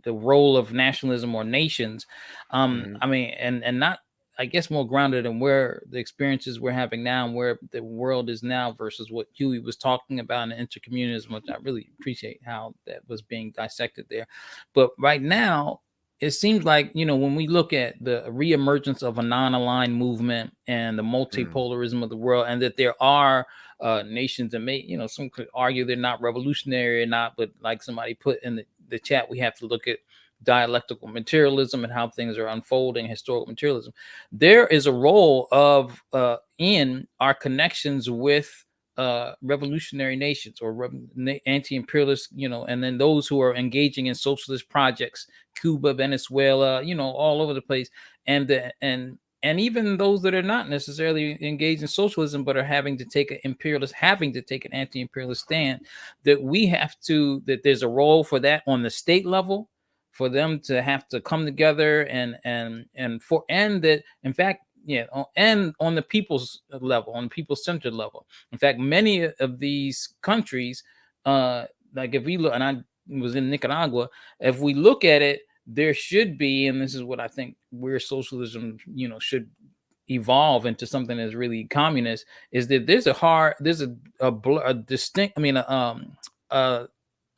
role of nationalism or nations, I mean, and not, I guess, more grounded in where the experiences we're having now and where the world is now versus what Huey was talking about in intercommunism, which I really appreciate how that was being dissected there. But right now, it seems like, when we look at the reemergence of a non-aligned movement and the multipolarism of the world, and that there are nations that may, some could argue they're not revolutionary or not, but like somebody put in the chat, we have to look at dialectical materialism and how things are unfolding, historical materialism. There is a role of in our connections with revolutionary nations or anti-imperialist, and then those who are engaging in socialist projects, Cuba, Venezuela, all over the place, and even those that are not necessarily engaged in socialism but are having to take an anti-imperialist stand. That there's a role for that on the state level, for them to have to come together and that, in fact, and on the people's level, on people-centered level. In fact, many of these countries, like if we look, and I was in Nicaragua, if we look at it, there should be, and this is what I think where socialism, should evolve into something that's really communist, is that there's a distinct,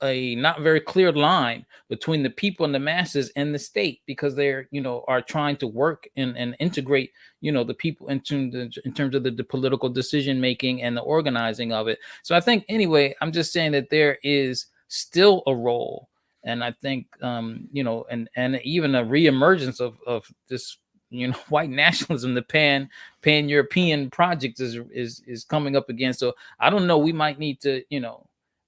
a not very clear line between the people and the masses and the state, because they're are trying to work and integrate the people in terms of the political decision making and the organizing of it. So I think, anyway, I'm just saying that there is still a role, and I think and even a reemergence of this white nationalism, the pan-European project is coming up again. So I don't know, we might need to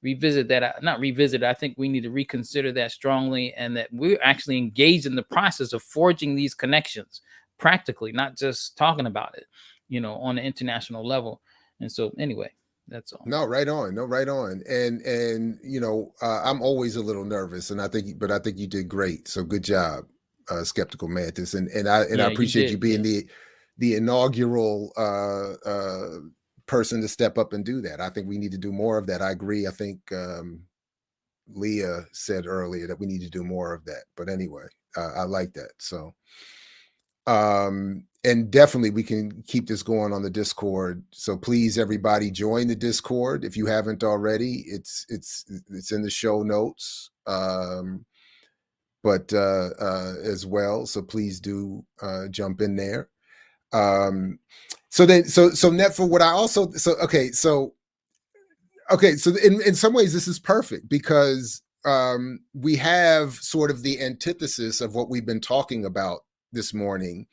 revisit that, not revisit it. I think we need to reconsider that strongly, and that we're actually engaged in the process of forging these connections practically, not just talking about it, on an international level. And so, anyway, that's all. No, right on. And I'm always a little nervous, and I think you did great. So good job, Skeptical Mantis, and I appreciate you being the inaugural person to step up and do that. I think we need to do more of that. I agree. I think Leah said earlier that we need to do more of that. But anyway, I like that. So and definitely we can keep this going on the Discord. So please, everybody, join the Discord if you haven't already. It's in the show notes, but as well. So please do jump in there. So Netfa, what I also so in some ways this is perfect because we have sort of the antithesis of what we've been talking about this morning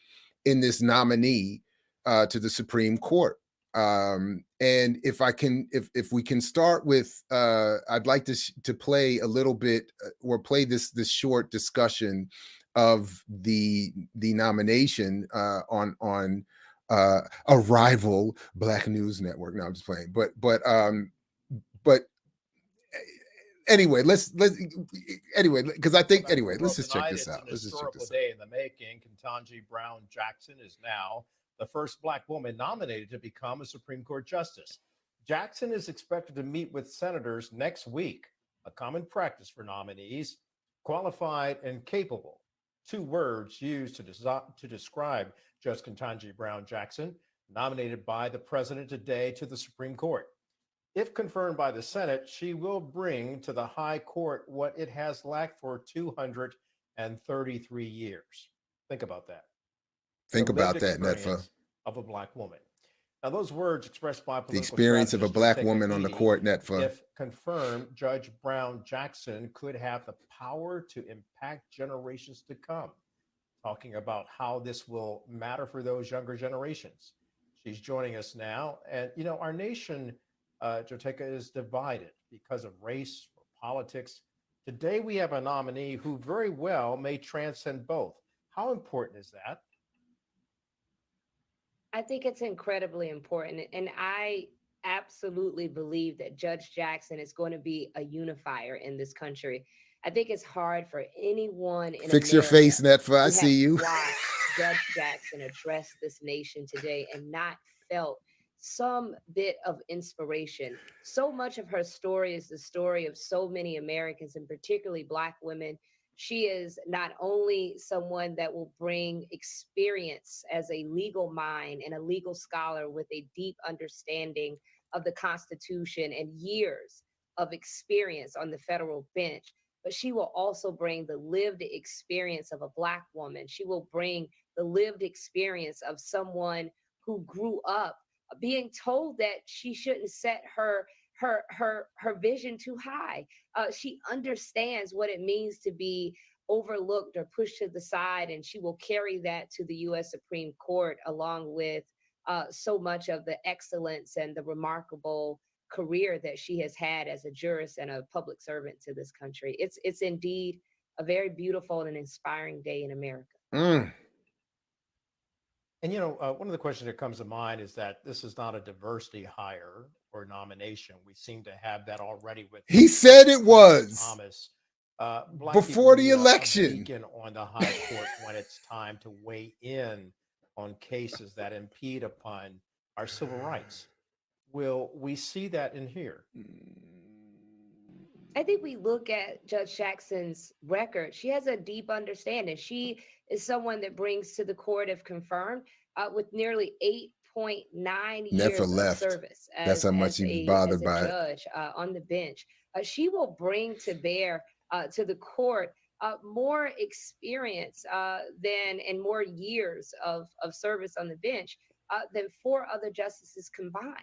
in this nominee to the Supreme Court. And if we can start with, I'd like to play a little bit or play this short discussion of the nomination on a rival Black news network. No, I'm just playing, but anyway, let's because I think let's just check this out. It's an historical day in the making. Ketanji Brown Jackson is now the first Black woman nominated to become a Supreme Court justice. Jackson is expected to meet with senators next week, a common practice for nominees, qualified and capable. 2 words used to describe Judge Ketanji Brown Jackson, nominated by the president today to the Supreme Court. If confirmed by the Senate, she will bring to the High Court what it has lacked for 233 years. Think about that. Think about that, Netfa. Of a Black woman. Now, those words expressed by the experience of a Black woman on the court, Netfa. If confirmed, Judge Brown Jackson could have the power to impact generations to come. Talking about how this will matter for those younger generations. She's joining us now. And, our nation, Joteka, is divided because of race or politics. Today, we have a nominee who very well may transcend both. How important is that? I think it's incredibly important. And I absolutely believe that Judge Jackson is going to be a unifier in this country. I think it's hard for anyone in Fix your face, Netfa. I see you. Watch Judge Jackson address this nation today and not felt some bit of inspiration. So much of her story is the story of so many Americans, and particularly Black women. She is not only someone that will bring experience as a legal mind and a legal scholar with a deep understanding of the Constitution and years of experience on the federal bench, but she will also bring the lived experience of a Black woman. She will bring the lived experience of someone who grew up being told that she shouldn't set her vision too high. She understands what it means to be overlooked or pushed to the side, and she will carry that to the U.S. Supreme Court along with so much of the excellence and the remarkable career that she has had as a jurist and a public servant to this country. It's indeed a very beautiful and inspiring day in America. Mm. And, one of the questions that comes to mind is that this is not a diversity hire or nomination. We seem to have that already with. He said it was. Thomas. Before the election. On the High Court when it's time to weigh in on cases that impede upon our civil rights. Will we see that in here? I think we look at Judge Jackson's record. She has a deep understanding. She is someone that brings to the court, if confirmed, with nearly 8.9 years of service. That's how much he was bothered by it. Judge on the bench. She will bring to bear to the court more experience and more years of service on the bench than 4 other justices combined.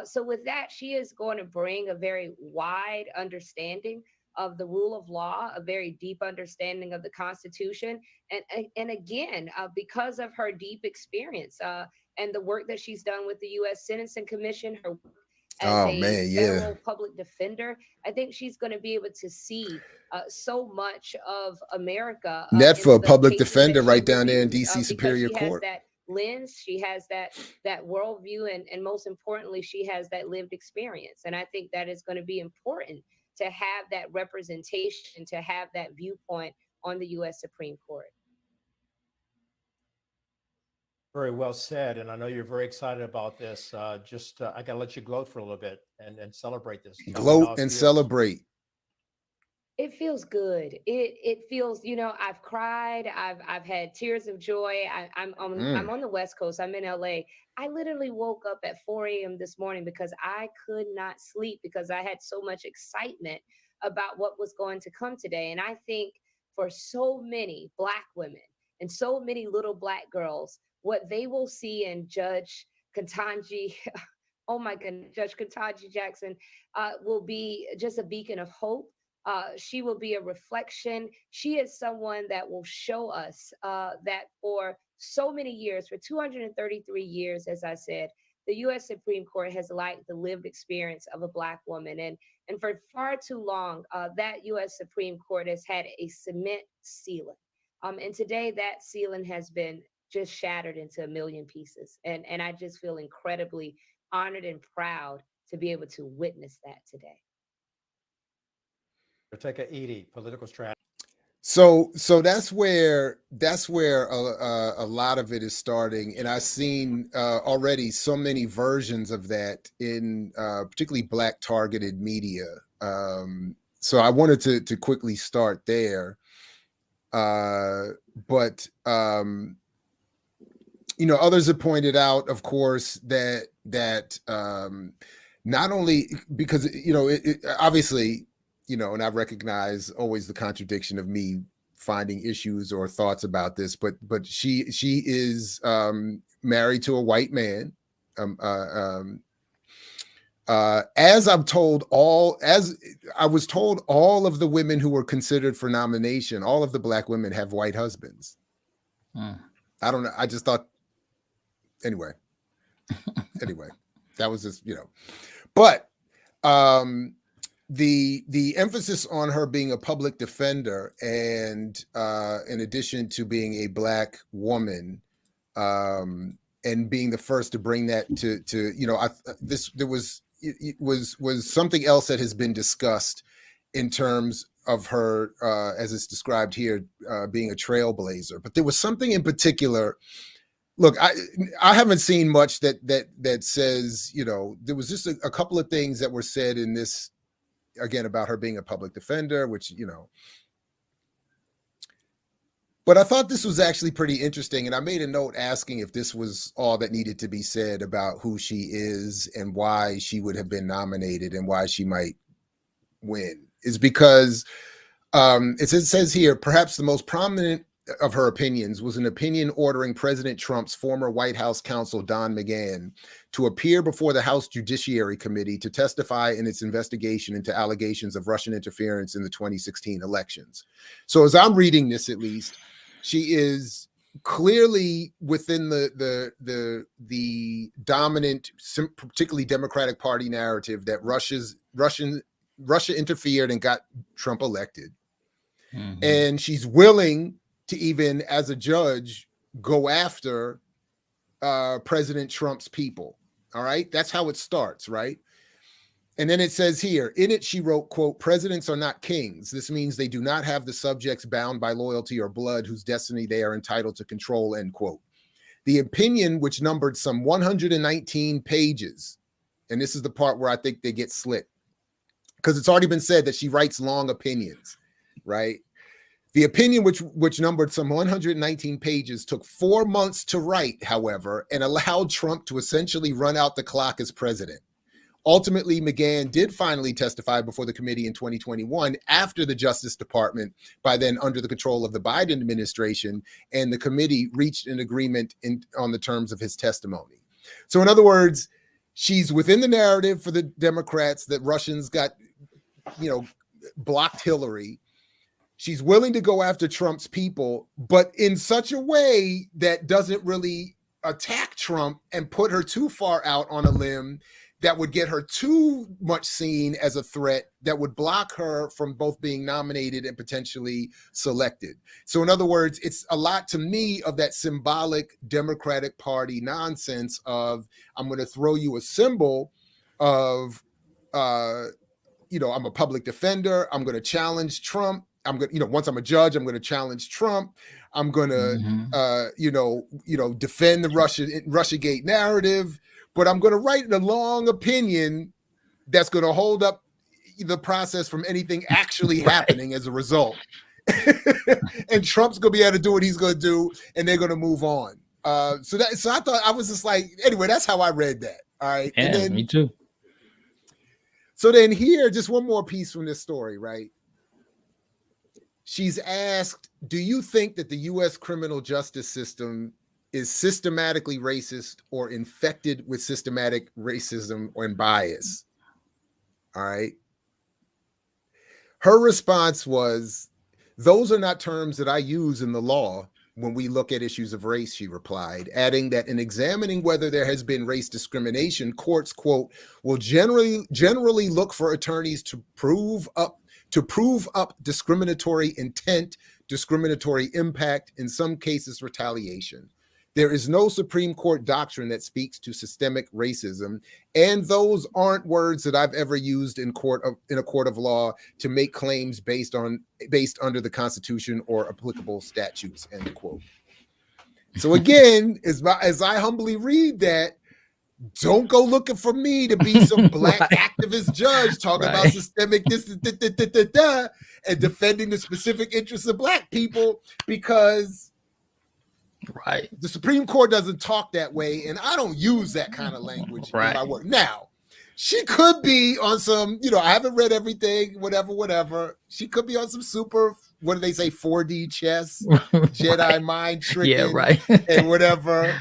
So with that, she is going to bring a very wide understanding of the rule of law, a very deep understanding of the Constitution. And again, because of her deep experience and the work that she's done with the U.S. Sentencing Commission, her work as a federal public defender, I think she's going to be able to see so much of America. Netfa, public defender right down there in D.C. Superior Court. That lens, she has that worldview, and most importantly, she has that lived experience. And I think that is going to be important to have that representation, to have that viewpoint on the U.S. Supreme Court. Very well said. And I know you're very excited about this. I got to let you gloat for a little bit and celebrate this. Gloat and celebrate. It feels good. It feels, I've cried. I've had tears of joy. I'm on the West Coast. I'm in LA. I literally woke up at 4 a.m. this morning because I could not sleep because I had so much excitement about what was going to come today. And I think for so many Black women and so many little Black girls, what they will see in Judge Ketanji, oh my goodness, Judge Ketanji Jackson, will be just a beacon of hope. She will be a reflection. She is someone that will show us that for so many years, for 233 years, as I said, the U.S. Supreme Court has lacked the lived experience of a Black woman. And for far too long, that U.S. Supreme Court has had a cement ceiling. And today that ceiling has been just shattered into a million pieces. And I just feel incredibly honored and proud to be able to witness that today. Take a Edie, political strategy. So that's where a lot of it is starting, and I've seen already so many versions of that in particularly Black targeted media. So I wanted to quickly start there, but others have pointed out, of course, that not only because it obviously. And I recognize always the contradiction of me finding issues or thoughts about this, but she is married to a white man. As I was told, all of the women who were considered for nomination, all of the Black women have white husbands. I don't know. I just thought, anyway, that was just, but, the emphasis on her being a public defender and in addition to being a Black woman and being the first to bring that was something else that has been discussed in terms of her as it's described here being a trailblazer, but there was something in particular. Look, I haven't seen much that says, there was just a couple of things that were said in this, again, about her being a public defender, which, but I thought this was actually pretty interesting. And I made a note asking if this was all that needed to be said about who she is and why she would have been nominated and why she might win, is because it says here, perhaps the most prominent of her opinions was an opinion ordering President Trump's former White House counsel, Don McGahn, to appear before the House Judiciary Committee to testify in its investigation into allegations of Russian interference in the 2016 elections. So as I'm reading this, at least, she is clearly within the dominant, particularly Democratic Party narrative that Russia interfered and got Trump elected. Mm-hmm. And she's willing to even, as a judge, go after President Trump's people. All right. That's how it starts. Right. And then it says here, in it, she wrote, quote, "Presidents are not kings. This means they do not have the subjects bound by loyalty or blood whose destiny they are entitled to control," end quote. The opinion, which numbered some 119 pages, and this is the part where I think they get slick, because it's already been said that she writes long opinions, right? The opinion, which numbered some 119 pages, took 4 months to write, however, and allowed Trump to essentially run out the clock as president. Ultimately, McGahn did finally testify before the committee in 2021 after the Justice Department, by then under the control of the Biden administration, and the committee reached an agreement on the terms of his testimony. So in other words, she's within the narrative for the Democrats that Russians got, blocked Hillary. She's willing to go after Trump's people, but in such a way that doesn't really attack Trump and put her too far out on a limb that would get her too much seen as a threat that would block her from both being nominated and potentially selected. So in other words, it's a lot to me of that symbolic Democratic Party nonsense of, I'm going to throw you a symbol of, I'm a public defender. I'm going to challenge Trump. I'm going to, once I'm a judge, I'm going to challenge Trump. I'm going to, defend the Russiagate narrative, but I'm going to write a long opinion that's going to hold up, the process from anything actually happening as a result. And Trump's gonna be able to do what he's gonna do, and they're gonna move on. So I thought, I was just like, anyway, that's how I read that. All right. Yeah, and then, me too. So then here, just one more piece from this story, right? She's asked, do you think that the U.S. criminal justice system is systematically racist or infected with systematic racism and bias? All right. Her response was, those are not terms that I use in the law when we look at issues of race, she replied, adding that in examining whether there has been race discrimination, courts, quote, will generally look for attorneys to prove up discriminatory intent, discriminatory impact, in some cases retaliation. There is no Supreme Court doctrine that speaks to systemic racism, and those aren't words that I've ever used in a court of law to make claims based under the Constitution or applicable statutes. End quote. So again, as I humbly read that, don't go looking for me to be some black activist judge talking about systemic this and defending the specific interests of black people, because the Supreme Court doesn't talk that way, and I don't use that kind of language in my work. Now, she could be on some, I haven't read everything, whatever. She could be on some super, what do they say, 4D chess, Jedi mind tricking, and whatever.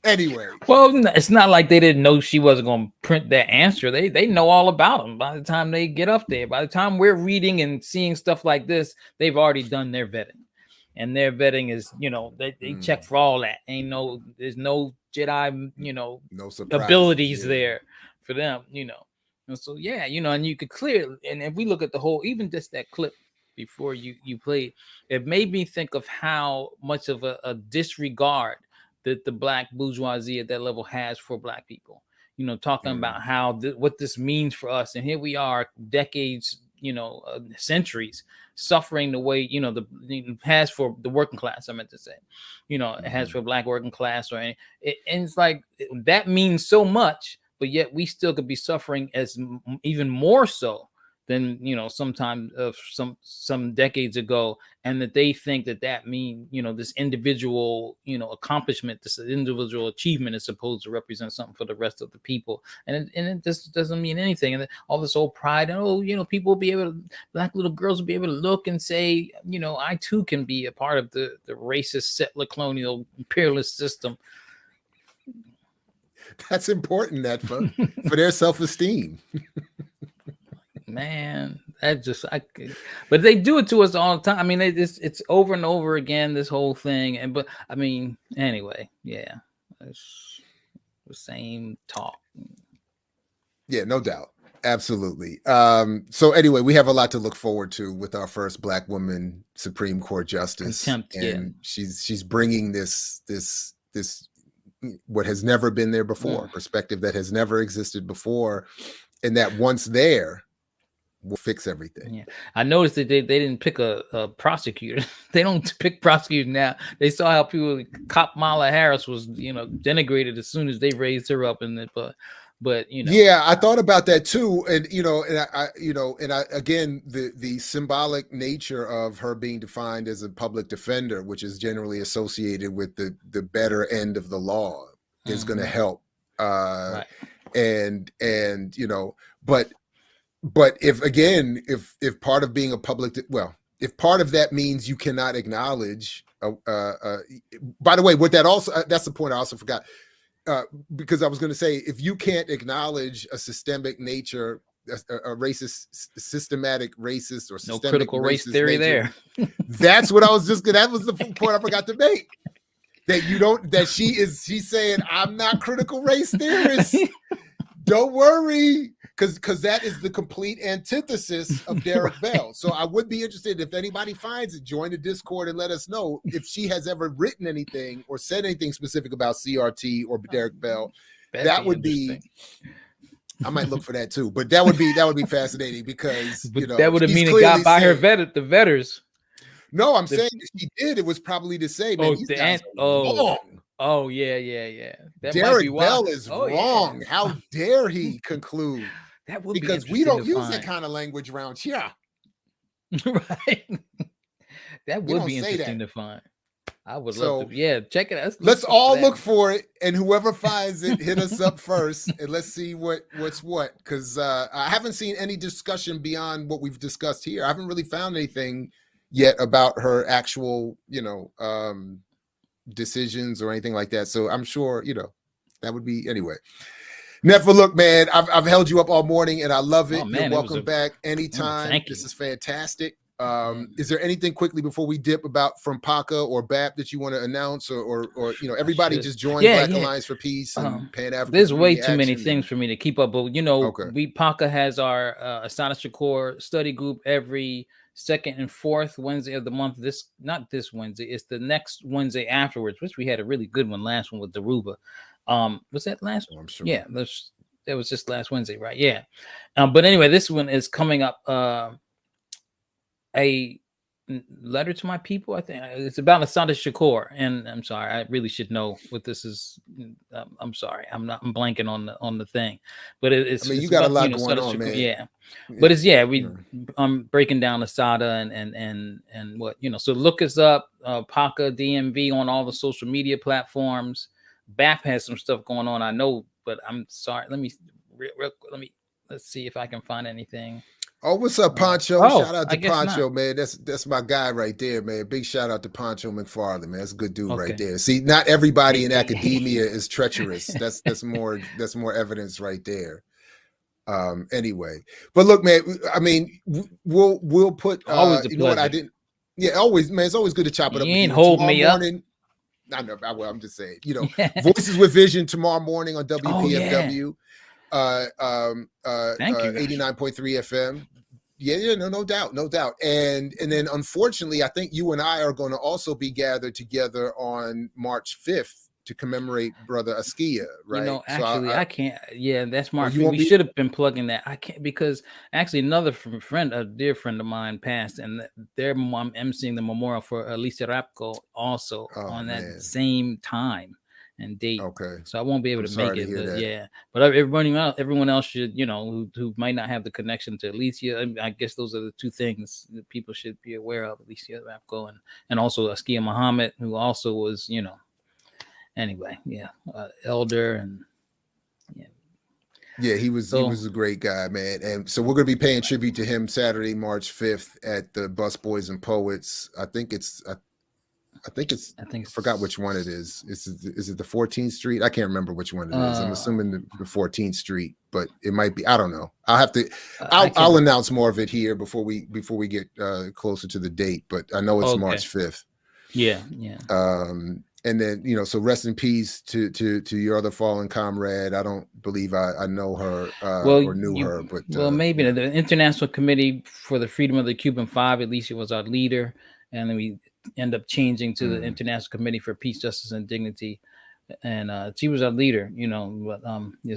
Anyway. Well, it's not like they didn't know she wasn't going to print that answer. They know all about them by the time they get up there. By the time we're reading and seeing stuff like this, they've already done their vetting. And their vetting is, they check for all that. There's no Jedi, no abilities there for them, And so, and you could clearly, and if we look at the whole, even just that clip before you played, it made me think of how much of a disregard that the black bourgeoisie at that level has for black people, talking about how what this means for us. And here we are, decades, centuries, suffering the way, the has for the working class, I meant to say, it has for black working class, and it's like, that means so much, but yet we still could be suffering as even more so than, sometime of some decades ago. And that they think that means, this individual, accomplishment, this individual achievement is supposed to represent something for the rest of the people. And it just doesn't mean anything. And all this old pride and, people will be able to, black little girls will be able to look and say, I too can be a part of the racist, settler, colonial, imperialist system. That's important, Netfa, for their self-esteem. Man, but they do it to us all the time. I mean, it's over and over again, this whole thing. Anyway, it's the same talk. Yeah, no doubt. Absolutely. So anyway, we have a lot to look forward to with our first black woman Supreme Court justice. She's bringing this what has never been there before, perspective that has never existed before, and that once there will fix everything. Yeah, I noticed that they didn't pick a prosecutor. They don't pick prosecutors now. They saw how people, Kamala Harris was, denigrated as soon as they raised her up in it. But yeah, I thought about that too, and I again, the symbolic nature of her being defined as a public defender, which is generally associated with the better end of the law, is going to help. And but if part of being a public, if part of that means you cannot acknowledge, by the way, what that also, that's the point I also forgot. Because I was going to say, if you can't acknowledge a systemic nature, a racist, systematic racist, or no critical race theory nature, there. That's what I was that was the point I forgot to make. That you don't, that she's saying, I'm not critical race theorist. Don't worry, because that is the complete antithesis of Derek Bell. So I would be interested, if anybody finds it, join the Discord and let us know if she has ever written anything or said anything specific about CRT or Derek Bell. That would be, I might look for that too, but that would be fascinating, because that would have mean it got by the vetters. No, I'm saying if she did, it was probably to say, man, these guys are wrong. Yeah. Derek Bell is wrong. How dare he conclude That would because be we don't interesting to use that find. kind of language around here. Right. That We would don't be say interesting that. to find. I would So love to. Yeah, check it out. let's for all that. look for it, and whoever finds it, hit us up first, and let's see what's what. Because I haven't seen any discussion beyond what we've discussed here. I haven't really found anything yet about her actual, decisions or anything like that. So I'm sure, that would be anyway. Netfa, look, man, I've held you up all morning, and I love it. Oh, man, You're welcome back anytime. thank This you. is fantastic. Is there anything quickly before we dip about from PACA or BAP that you want to announce, or everybody just join Black Alliance for Peace and Pan-African? There's way too many things for me to keep up, but Okay. PACA has our Asana Shakur study group every second and fourth Wednesday of the month. Not this Wednesday, it's the next Wednesday afterwards, which we had a really good one last one with Daruba. Was that last one? I'm sure. Yeah, that was just last Wednesday, right? Yeah. But anyway, this one is coming up. A letter to my people. I think it's about Asana Shakur, and I'm sorry, I really should know what this is. I'm sorry, I'm blanking on the thing, but it's. I mean, it's you got about, a lot Asana going on, Shakur, man. Yeah, but it's I'm breaking down Asada and what So look us up, PACA DMV on all the social media platforms. BAP has some stuff going on, I know, but I'm sorry. Let's see if I can find anything. Oh, what's up, Poncho? Shout out to Poncho, man. That's my guy right there, man. Big shout out to Poncho McFarlane, man. That's a good dude right there. See, not everybody in academia is treacherous. That's more evidence right there. Anyway, but look, man. I mean, we'll put. Always a you know what I didn't. Yeah, always, man. It's always good to chop it up. You ain't hold me up. I know. I'm just saying. Voices with Vision tomorrow morning on WPFW. Thank you. 89.3 FM. Yeah, no doubt. And then unfortunately, I think you and I are going to also be gathered together on March 5th to commemorate Brother Askia, right? Actually, I can't. Yeah, that's March 5th. We should have been plugging that. I can't, because actually another friend, a dear friend of mine, passed, and their mom emceeing the memorial for Alicia Rapco also on that same time and date. Okay, so I won't be able to make it. But everyone else should, who might not have the connection to Alicia. I guess those are the two things that people should be aware of: Alicia Rapco and also Askia Muhammad, who also was, anyway, elder and he was a great guy, man. And so we're going to be paying tribute to him Saturday, March 5th at the Busboys and Poets. I forgot which one it is. Is it the 14th Street? I can't remember which one it is. I'm assuming the 14th Street, but it might be. I don't know. I'll have to. I'll announce more of it here before we get closer to the date. But I know it's March 5th. Yeah. And then so rest in peace to your other fallen comrade. I don't believe I know her or knew her, but maybe the International Committee for the Freedom of the Cuban Five. Alicia was our leader, and then we end up changing to the International Committee for Peace, Justice, and Dignity, and she was our leader. But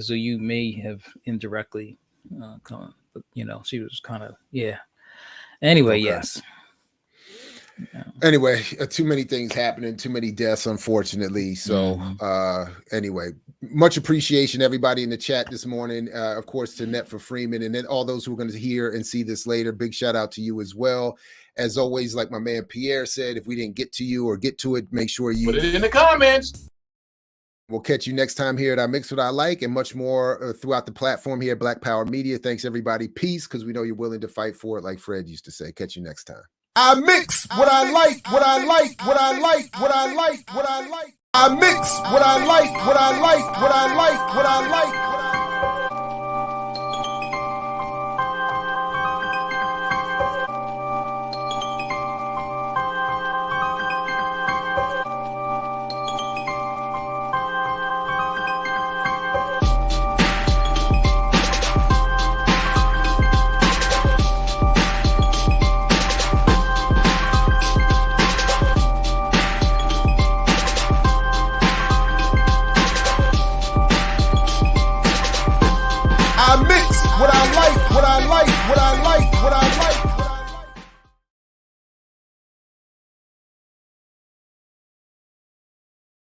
so you may have indirectly come, but she was kind of Anyway, yes. Anyway, too many things happening, too many deaths, unfortunately. So anyway, much appreciation, everybody in the chat this morning. Of course, to Netfa Freeman, and then all those who are going to hear and see this later. Big shout out to you as well. As always, like my man Pierre said, if we didn't get to you or get to it, make sure you put it in the comments. We'll catch you next time here at I Mix What I Like, and much more throughout the platform here at Black Power Media. Thanks, everybody. Peace, because we know you're willing to fight for it, like Fred used to say. Catch you next time. I mix what I like, what I like, what I like, what I like, what I like. I mix what I like, what I like, what I like, what I like. What I like, what I like, what I like, what I like.